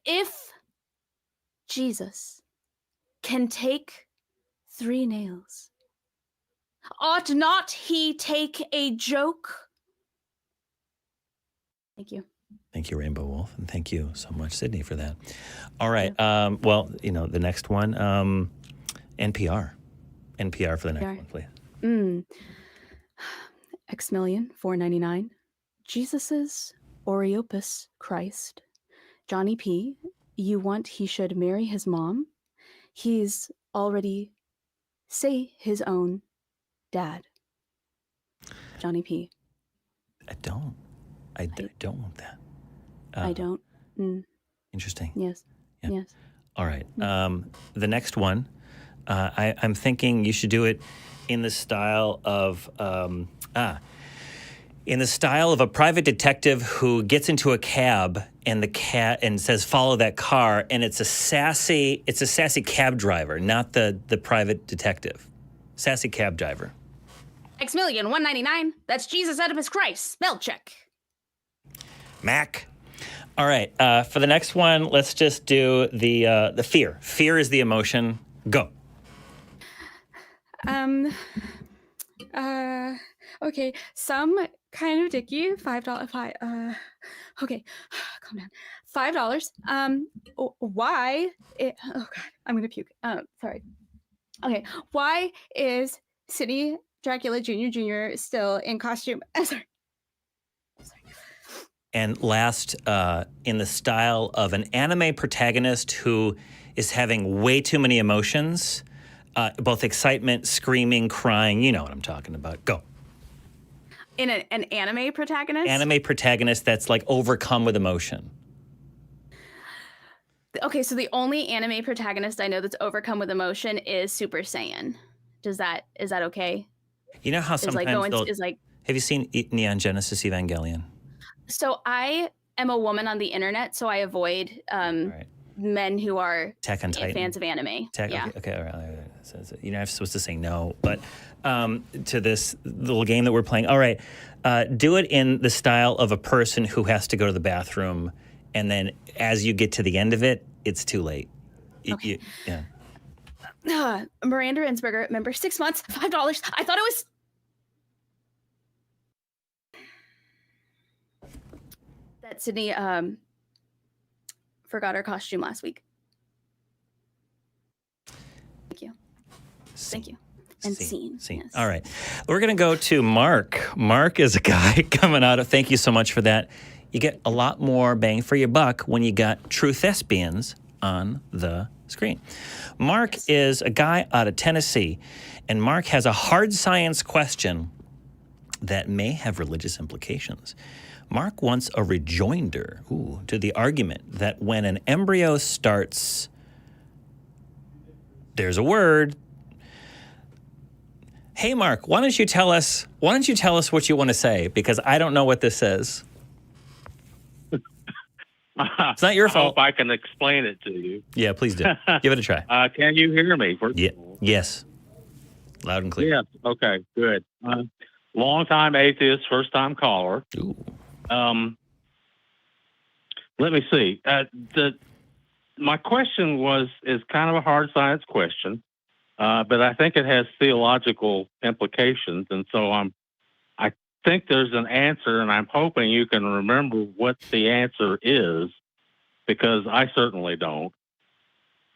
If Jesus can take 3 nails, ought not he take a joke? Thank you. Thank you, Rainbow Wolf, and thank you so much, Sydney, for that. All right. Well, the next one, NPR. NPR for the next one, please. Xmillion 499. Jesus's Oreopus Christ. Johnny P, you want he should marry his mom? He's already say his own dad. Johnny P. I don't want that. I don't. Interesting. Yes. Yeah. Yes. All right. The next one, I'm thinking you should do it in the style of a private detective who gets into a cab and says, "Follow that car," and it's a sassy cab driver, not the private detective. Sassy cab driver. $1,199,000. That's Jesus Oedipus Christ. Spell check. Mac. All right. For the next one, let's just do the fear. Fear is the emotion. Go. Okay. Some kind of dicky. $5. Okay. Calm down. $5. Why? Oh God, I'm gonna puke. Sorry. Okay. Why is Sidney Dracula Jr. still in costume? Sorry. And last, in the style of an anime protagonist who is having way too many emotions, both excitement, screaming, crying. You know what I'm talking about. Go. In an anime protagonist? Anime protagonist that's like overcome with emotion. Okay, so the only anime protagonist I know that's overcome with emotion is Super Saiyan. Is that okay? You know how sometimes have you seen Neon Genesis Evangelion? So I am a woman on the internet, so I avoid men who are fans of anime. Okay, all right. So, you're not supposed to say no, but to this little game that we're playing. All right, do it in the style of a person who has to go to the bathroom, and then as you get to the end of it, it's too late. Okay. Miranda Rensberger, member, 6 months, $5. I thought it was... that Sydney forgot her costume last week. Thank you. Thank you. And scene. Yes. All right. We're going to go to Mark. Mark is a guy coming out of, thank you so much for that. You get a lot more bang for your buck when you got true thespians on the screen. Mark is a guy out of Tennessee, and Mark has a hard science question that may have religious implications. Mark wants a rejoinder to the argument that when an embryo starts, there's a word. Hey, Mark, why don't you tell us what you want to say? Because I don't know what this says. It's not your fault. I hope I can explain it to you. Yeah, please do. Give it a try. Can you hear me? Yes. Loud and clear. Yes. Okay, good. Long-time atheist, first-time caller. Ooh. Let me see. My question is kind of a hard science question, but I think it has theological implications, and so I think there's an answer, and I'm hoping you can remember what the answer is, because I certainly don't.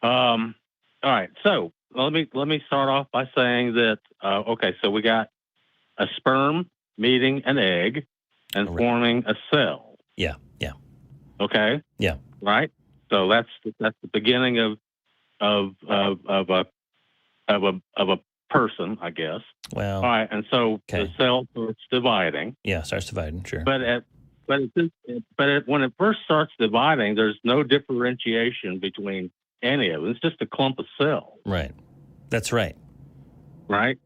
All right, so let me start off by saying that so we got a sperm meeting an egg and forming a cell. Yeah. Okay. Yeah. Right. So that's the beginning of a person, I guess. Well. All right, and so the cell starts dividing. Yeah, starts dividing. Sure. But when it first starts dividing, there's no differentiation between any of it. It's just a clump of cells. Right. That's right. Right.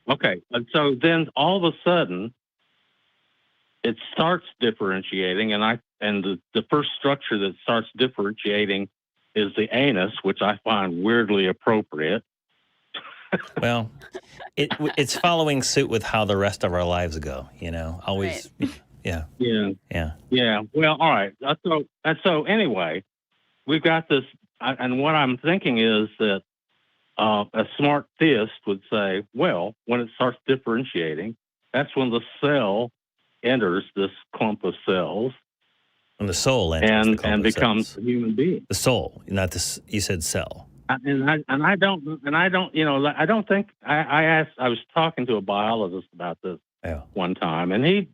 Okay. And so then all of a sudden, it starts differentiating, and the first structure that starts differentiating is the anus, which I find weirdly appropriate. Well, it's following suit with how the rest of our lives go, always. Right. Yeah. Well, all right. So anyway, we've got this, and what I'm thinking is that a smart theist would say, well, when it starts differentiating, that's when the cell enters this clump of cells. When the soul enters and becomes a human being. The soul, not this. You said cell. I was talking to a biologist about this one time, and he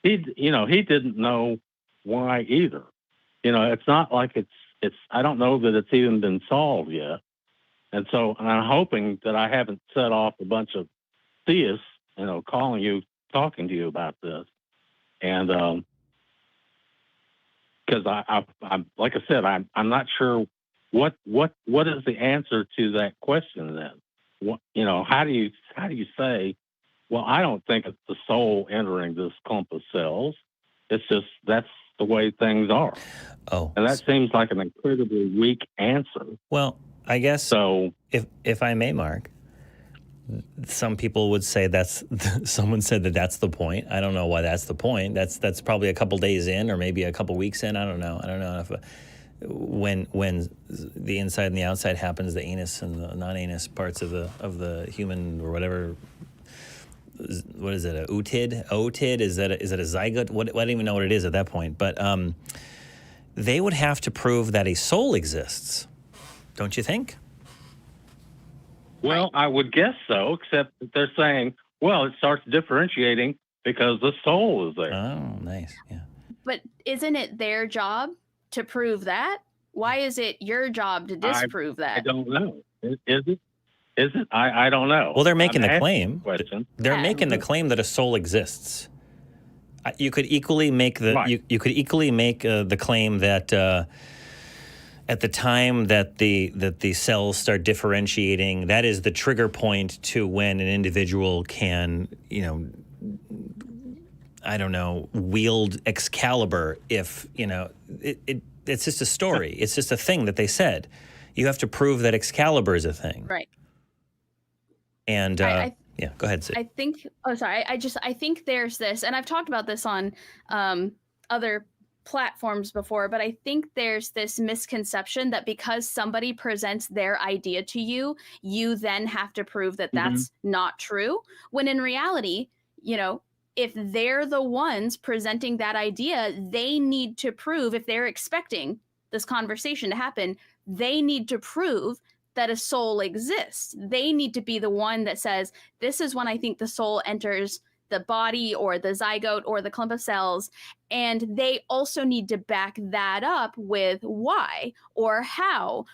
didn't know why either. It's not like it's. I don't know that it's even been solved yet, and I'm hoping that I haven't set off a bunch of theists, talking to you about this, and because I'm like I said, I'm not sure what is the answer to that question then? What, how do you say, well, I don't think it's the soul entering this clump of cells. It's just that's the way things are. Oh, and that seems like an incredibly weak answer. Well, I guess so. If I may, Mark, some people would say someone said that's the point. I don't know why that's the point. That's probably a couple days in, or maybe a couple weeks in. I don't know if when the inside and the outside happens, the anus and the non-anus parts of the human or whatever. What is it? A otid? Is it a zygote? I don't even know what it is at that point. But they would have to prove that a soul exists, don't you think? Well, I would guess so, except that they're saying, well, it starts differentiating because the soul is there. Oh, nice. Yeah. But isn't it their job to prove that? Why is it your job to disprove that? I don't know. Is it? I don't know. Well, they're making the claim. They're Yeah. making the claim that a soul exists. You could equally make the claim that at the time that the cells start differentiating, that is the trigger point to when an individual can, wield Excalibur. If it's just a story. It's just a thing that they said. You have to prove that Excalibur is a thing. Right. And yeah, go ahead, Sid. I think there's this, and I've talked about this on other platforms before, but I think there's this misconception that because somebody presents their idea to you, you then have to prove that that's not true. When in reality, if they're the ones presenting that idea, they need to prove, if they're expecting this conversation to happen, they need to prove that a soul exists. They need to be the one that says, this is when I think the soul enters the body or the zygote or the clump of cells. And they also need to back that up with why or how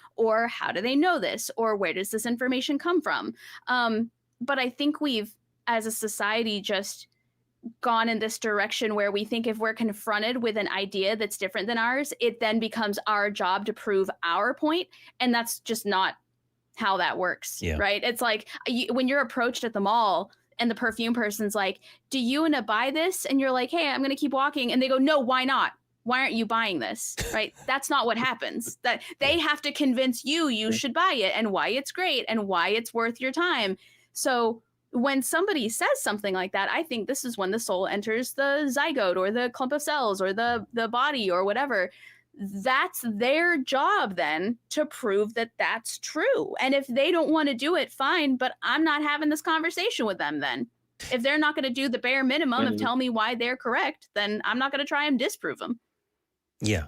do they know this, or where does this information come from? But I think we've, as a society, just gone in this direction where we think if we're confronted with an idea that's different than ours, it then becomes our job to prove our point. And that's just not how that works, right? It's like when you're approached at the mall and the perfume person's like, do you want to buy this? And you're like, hey, I'm going to keep walking. And they go, no, why not? Why aren't you buying this? Right? That's not what happens. That they have to convince you should buy it and why it's great and why it's worth your time. So when somebody says something like that, I think this is when the soul enters the zygote or the clump of cells or the body or whatever. That's their job then to prove that that's true. And if they don't want to do it, fine, but I'm not having this conversation with them then. If they're not going to do the bare minimum of tell me why they're correct, then I'm not going to try and disprove them. Yeah.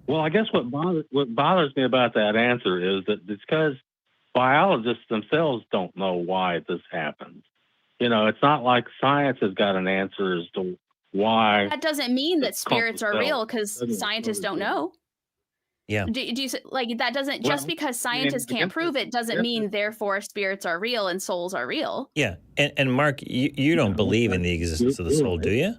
Well, I guess what bothers me about that answer is that it's because biologists themselves don't know why this happens. It's not like science has got an answer as to why. That doesn't mean that spirits are real, because scientists don't know. Yeah. Do you like that? Doesn't just because scientists can't prove it doesn't mean therefore spirits are real and souls are real. Yeah, and Mark, you don't believe in the existence of the soul, do you?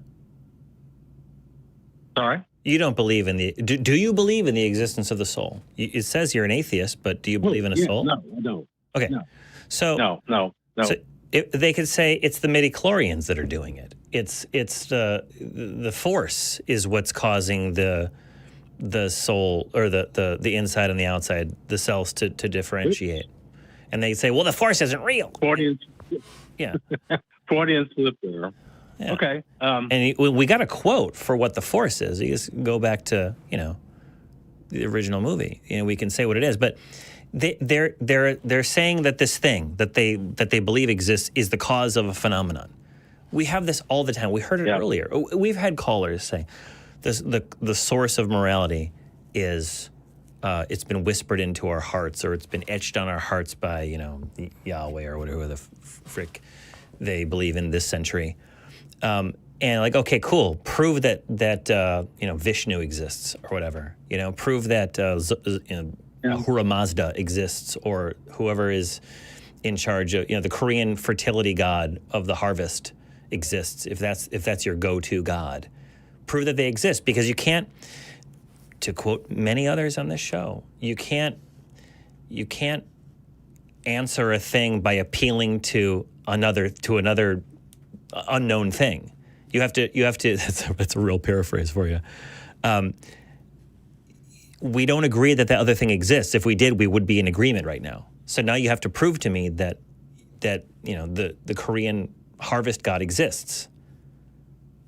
Sorry. You don't believe in the. Do you believe in the existence of the soul? It says you're an atheist, but do you believe in a soul? No, I don't. Okay. No. So No. So they could say it's the midichlorians that are doing it. It's the force is what's causing the soul or the inside and the outside, the cells to differentiate. And they say, well, the force isn't real. Freudian. Yeah. Freudian slip there. Yeah. Okay. And we got a quote for what the force is. You just go back to the original movie. We can say what it is, but they're saying that this thing that they believe exists is the cause of a phenomenon. We have this all the time. We heard it earlier. We've had callers say this: the source of morality is it's been whispered into our hearts, or it's been etched on our hearts by Yahweh or whatever the frick they believe in this century. And like, okay, cool. Prove that Vishnu exists or whatever. Prove that Ahura Mazda exists, or whoever is in charge of the Korean fertility god of the harvest exists. If that's your go-to god, prove that they exist, because you can't. To quote many others on this show, you can't you can't answer a thing by appealing to another unknown thing. You have to. That's a real paraphrase for you. We don't agree that the other thing exists. If we did, we would be in agreement right now. So now you have to prove to me that the Korean harvest god exists,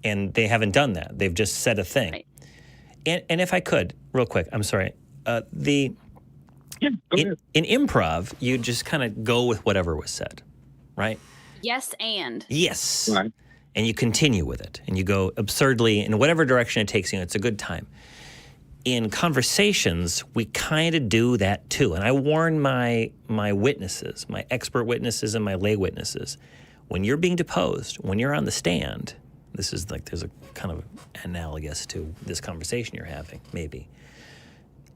and they haven't done that. They've just said a thing. Right. And if I could, real quick, I'm sorry. Go ahead. In improv, you just kind of go with whatever was said, right? Yes, and. Yes. Right. And you continue with it, and you go absurdly in whatever direction it takes you. It's a good time. In conversations, we kind of do that too. And I warn my witnesses, my expert witnesses and my lay witnesses, when you're being deposed, when you're on the stand, this is like there's a kind of analogous to this conversation you're having, maybe.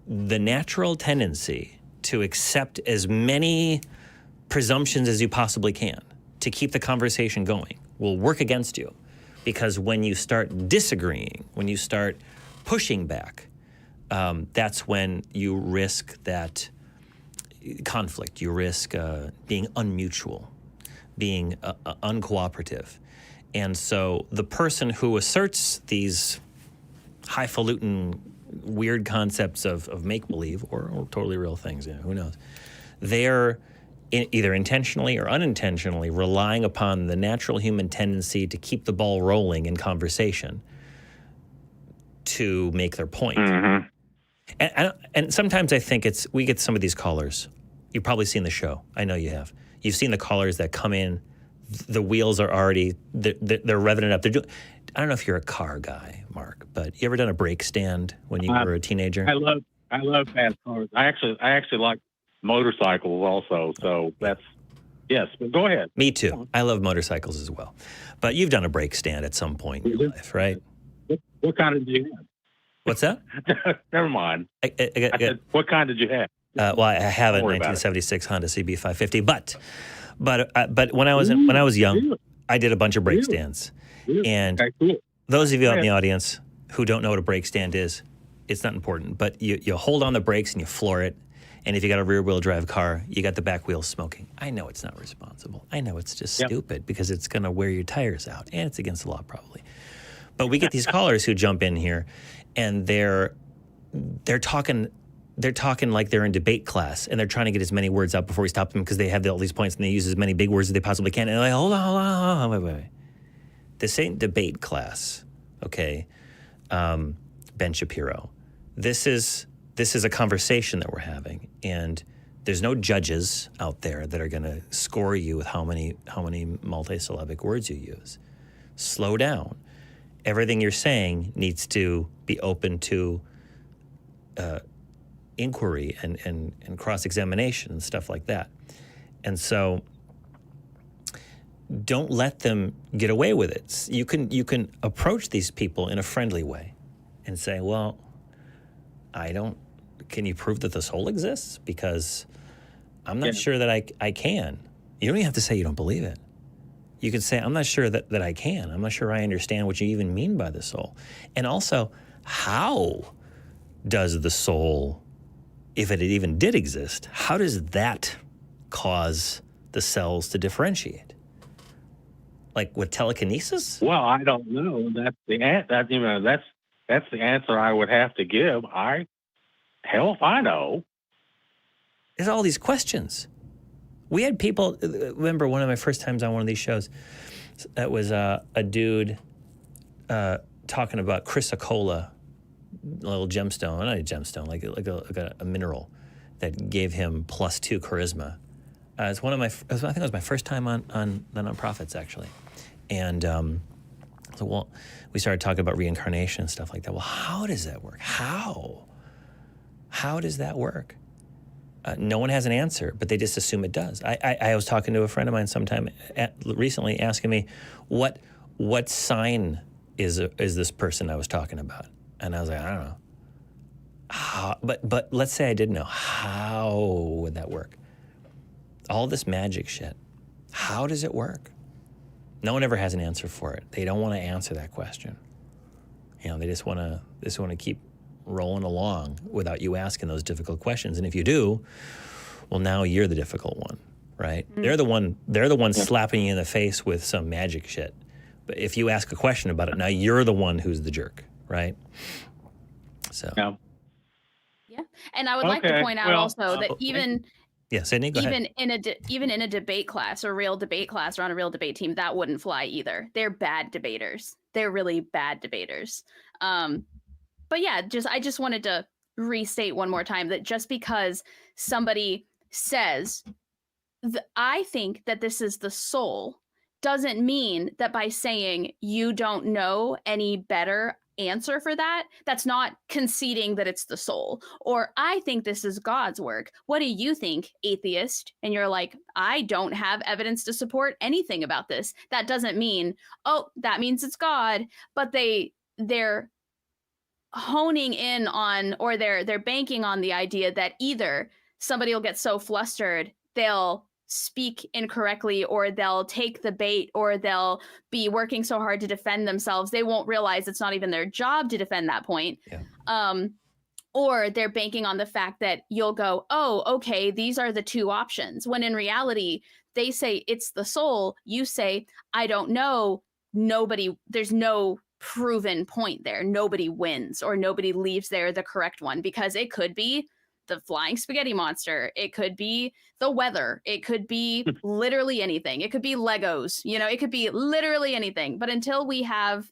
The natural tendency to accept as many presumptions as you possibly can to keep the conversation going will work against you. Because when you start disagreeing, when you start pushing back, that's when you risk that conflict. You risk being unmutual, being uncooperative. And so the person who asserts these highfalutin, weird concepts of make-believe or totally real things, who knows, they're either intentionally or unintentionally relying upon the natural human tendency to keep the ball rolling in conversation to make their point. Mm-hmm. And sometimes I think we get some of these callers. You've probably seen the show. I know you have. You've seen the callers that come in. The wheels are already, they're revving it up. I don't know if you're a car guy, Mark, but you ever done a brake stand when you were a teenager? I love fast cars. I actually like motorcycles also. So yes, but go ahead. Me too. I love motorcycles as well. But you've done a brake stand at some point in your life, right? What kind did you have? What's that? Never mind. I said, what kind did you have? Well, I have a 1976 Honda CB550, but when I was young, I did a bunch of brake stands. And those of you out in the audience who don't know what a brake stand is, it's not important. But you hold on the brakes and you floor it. And if you got a rear-wheel drive car, you got the back wheels smoking. I know it's not responsible. I know it's just stupid because it's going to wear your tires out, and it's against the law probably. But we get these callers who jump in here, and they're talking like they're in debate class, and they're trying to get as many words out before we stop them because they have all these points, and they use as many big words as they possibly can. And they're like, hold on, wait. This ain't debate class, okay? Ben Shapiro. This is a conversation that we're having, and there's no judges out there that are going to score you with how many multisyllabic words you use. Slow down. Everything you're saying needs to be open to inquiry and cross-examination and stuff like that. And so don't let them get away with it. You can approach these people in a friendly way and say, well, can you prove that the soul exists? Because I'm not sure that I can. You don't even have to say you don't believe it. You can say, I'm not sure that I can. I'm not sure I understand what you even mean by the soul. And also, how does the soul, if it even did exist, how does that cause the cells to differentiate? Like with telekinesis? Well, I don't know. That's the answer I would have to give. Hell if I know. There's all these questions. We had people, remember one of my first times on one of these shows, that was a dude talking about chrysocolla, a little gemstone, not a gemstone, like a mineral that gave him +2 charisma. It's one of I think it was my first time on the Nonprofits, actually. And so we started talking about reincarnation and stuff like that. Well, how does that work? How does that work? No one has an answer, but they just assume it does. I was talking to a friend of mine sometime recently, asking me, what sign is this person I was talking about? And I was like, I don't know. How, but let's say I did know. How would that work? All this magic shit. How does it work? No one ever has an answer for it. They don't want to answer that question. They just want to keep rolling along without you asking those difficult questions. And if you do, Well, now you're the difficult one, right? They're the one slapping you in the face with some magic shit. But if you ask a question about it, now you're the one who's the jerk, right? So. Yeah. Yeah. And I would like to point out also that even Sydney, go ahead. even in a debate class, a real debate class, or on a real debate team, that wouldn't fly either. They're bad debaters. They're really bad debaters. But yeah, I just wanted to restate one more time that just because somebody says, I think that this is the soul, doesn't mean that by saying you don't know any better answer for that, that's not conceding that it's the soul. Or I think this is God's work. What do you think, atheist? And you're like, I don't have evidence to support anything about this. That doesn't mean, oh, that means it's God. But they're honing in on, or they're banking on the idea that either somebody will get so flustered they'll speak incorrectly, or they'll take the bait, or they'll be working so hard to defend themselves they won't realize it's not even their job to defend that point. Or they're banking on the fact that you'll go, oh, okay, these are the two options, when in reality they say it's the soul, you say I don't know. There's no proven point there. Nobody wins, or nobody leaves there the correct one, because it could be the flying spaghetti monster, it could be the weather, it could be literally anything, it could be Legos, it could be literally anything. But until we have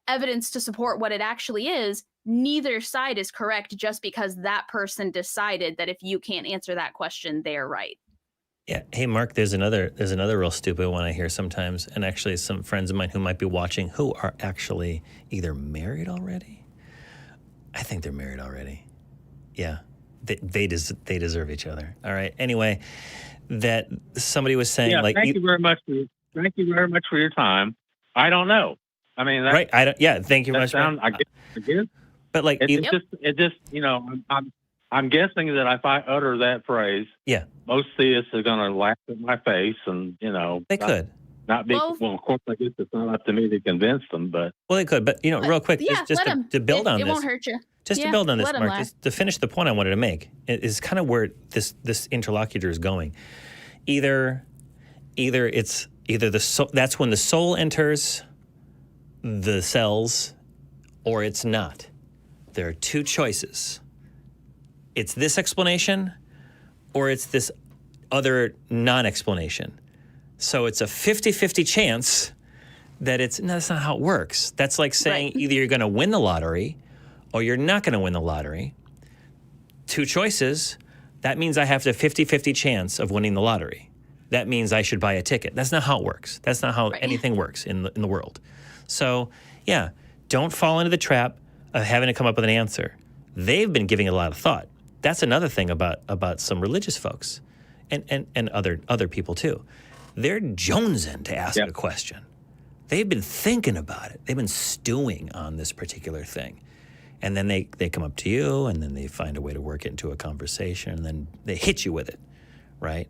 evidence to support what it actually is, neither side is correct, just because that person decided that if you can't answer that question, they're right. Yeah. Hey, Mark, there's another real stupid one I hear sometimes, and actually some friends of mine who might be watching who are actually either married already. I think they're married already. Yeah. They deserve each other. All right. Anyway, that somebody was saying, thank you very much for your time. I don't know. I mean, right. Thank you very much. I guess. But it just I'm guessing that if I utter that phrase, most theists are going to laugh in my face, and they could not be. Well, of course, I guess it's not up to me to convince them, but they could. But real quick, just to build on this, it won't hurt you. Just to build on this, Mark, just to finish the point I wanted to make, is kind of where this interlocutor is going. Either the soul, that's when the soul enters the cells, or it's not. There are two choices. It's this explanation, or it's this other non-explanation. So it's a 50-50 chance that that's not how it works. That's like saying either you're going to win the lottery or you're not going to win the lottery. Two choices. That means I have a 50-50 chance of winning the lottery. That means I should buy a ticket. That's not how it works. That's not how anything works in the world. So, don't fall into the trap of having to come up with an answer. They've been giving it a lot of thought. That's another thing about some religious folks and other people too. They're jonesing to ask a question. They've been thinking about it. They've been stewing on this particular thing. And then they come up to you, and then they find a way to work it into a conversation, and then they hit you with it, right?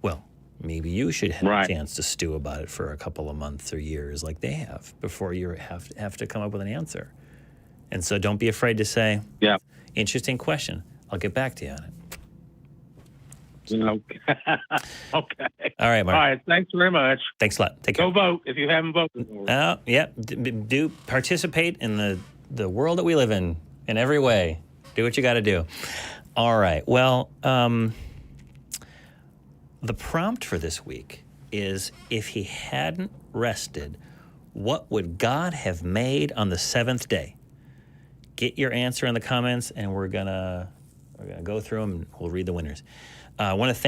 Well, maybe you should have a chance to stew about it for a couple of months or years like they have before you have to come up with an answer. And so don't be afraid to say, interesting question. I'll get back to you on it. Okay. All right, Mark. All right. Thanks very much. Thanks a lot. Take care. Go vote if you haven't voted. Do participate in the world that we live in every way. Do what you got to do. All right. Well, the prompt for this week is, if he hadn't rested, what would God have made on the seventh day? Get your answer in the comments, and we're gonna go through them, and we'll read the winners. I want to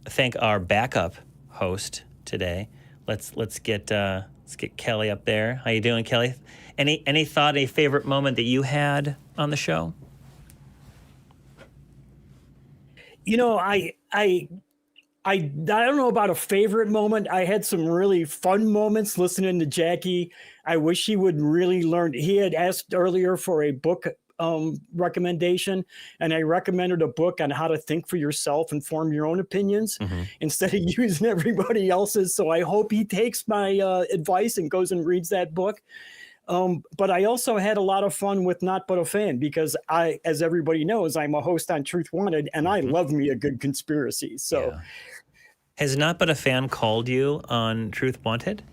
thank our backup host today. Let's get Kelly up there. How you doing, Kelly? Any thought, a favorite moment that you had on the show? I don't know about a favorite moment. I had some really fun moments listening to Jackie. I wish he would really learn. He had asked earlier for a book recommendation, and I recommended a book on how to think for yourself and form your own opinions instead of using everybody else's. So I hope he takes my advice and goes and reads that book. But I also had a lot of fun with Not But a Fan because as everybody knows, I'm a host on Truth Wanted, and I love me a good conspiracy. So, Yeah. Has Not But a Fan called you on Truth Wanted?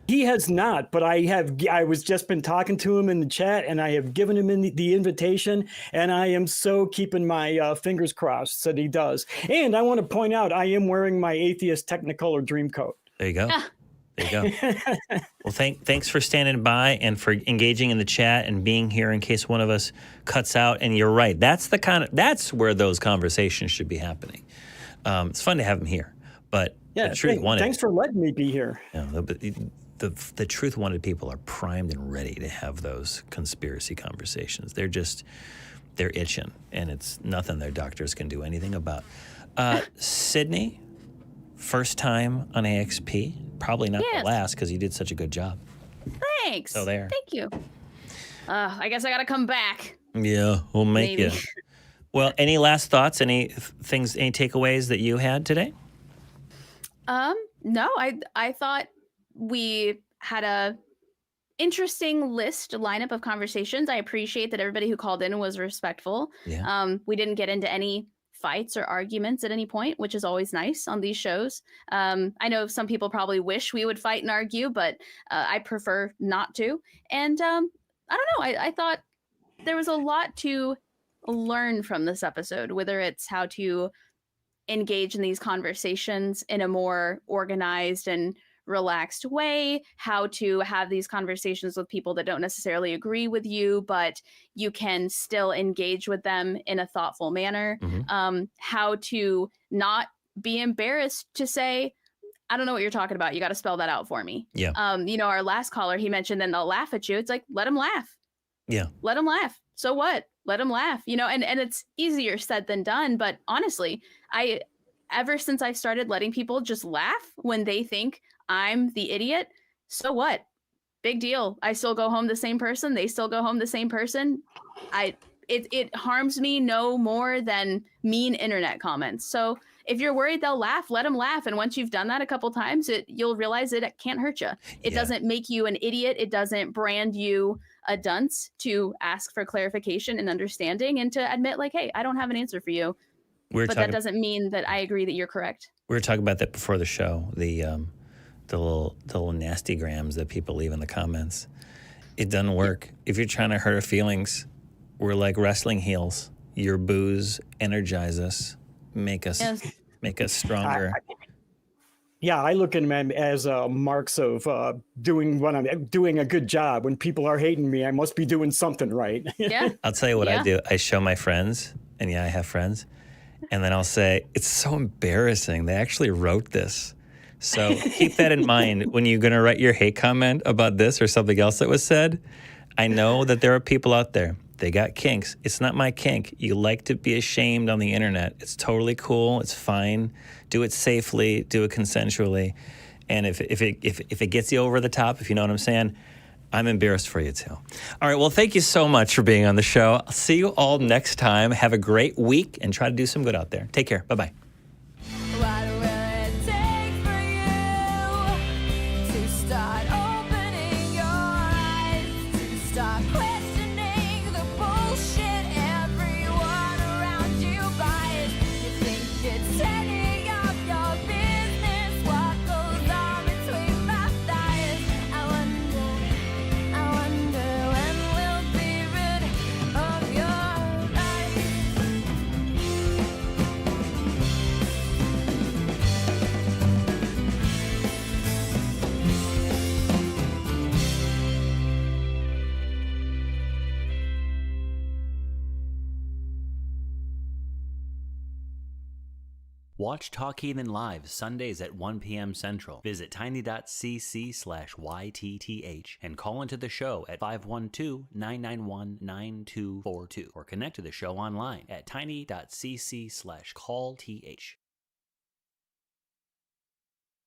he has not, but I was just been talking to him in the chat, and I have given him the invitation, and I am so keeping my fingers crossed that he does. And I want to point out, I am wearing my Atheist Technicolor dream coat. There you go. There you go. Well, thanks for standing by and for engaging in the chat and being here in case one of us cuts out. And you're right. That's where those conversations should be happening. It's fun to have them here, but Yeah, the Truth Wanted. Thanks for letting me be here. The Truth Wanted people are primed and ready to have those conspiracy conversations. They're itching, and it's nothing their doctors can do anything about. Sydney, first time on AXP, probably not the last because you did such a good job. Thanks. So there. Thank you. I guess I got to come back. Yeah, we'll make you. Well, any last thoughts? Any takeaways that you had today? No, I thought we had a interesting lineup of conversations. I appreciate that everybody who called in was respectful. Yeah. We didn't get into any fights or arguments at any point, which is always nice on these shows. I know some people probably wish we would fight and argue, but I prefer not to. And I don't know. I thought there was a lot to learn from this episode, whether it's how to engage in these conversations in a more organized and relaxed way, how to have these conversations with people that don't necessarily agree with you, but you can still engage with them in a thoughtful manner, how to not be embarrassed to say, I don't know what you're talking about. You got to spell that out for me. Yeah. Our last caller, he mentioned, then they'll laugh at you. It's like, let them laugh. Yeah. Let them laugh. So what? Let them laugh, and it's easier said than done. But honestly, ever since I started letting people just laugh when they think I'm the idiot, so what? Big deal. I still go home the same person. They still go home the same person. It harms me no more than mean internet comments. So if you're worried they'll laugh, let them laugh. And once you've done that a couple times, you'll realize it can't hurt you. It doesn't make you an idiot. It doesn't brand you a dunce to ask for clarification and understanding and to admit, like, hey, I don't have an answer for you. But that doesn't mean that I agree that you're correct. We were talking about that before the show, the little nasty grams that people leave in the comments. It doesn't work. If you're trying to hurt our feelings, we're like wrestling heels. Your boos energize us, make us stronger. I look at them as marks of doing a good job. When people are hating me, I must be doing something right. Yeah. I'll tell you what I do. I show my friends, and I have friends, and then I'll say, it's so embarrassing. They actually wrote this. So keep that in mind when you're going to write your hate comment about this or something else that was said. I know that there are people out there. They got kinks. It's not my kink. You like to be ashamed on the internet. It's totally cool. It's fine. Do it safely. Do it consensually. And if it gets you over the top, if you know what I'm saying, I'm embarrassed for you too. All right. Well, thank you so much for being on the show. I'll see you all next time. Have a great week and try to do some good out there. Take care. Bye-bye. Watch Talk Heathen live Sundays at 1 p.m. Central. Visit tiny.cc/YTTH and call into the show at 512-991-9242 or connect to the show online at tiny.cc/callth.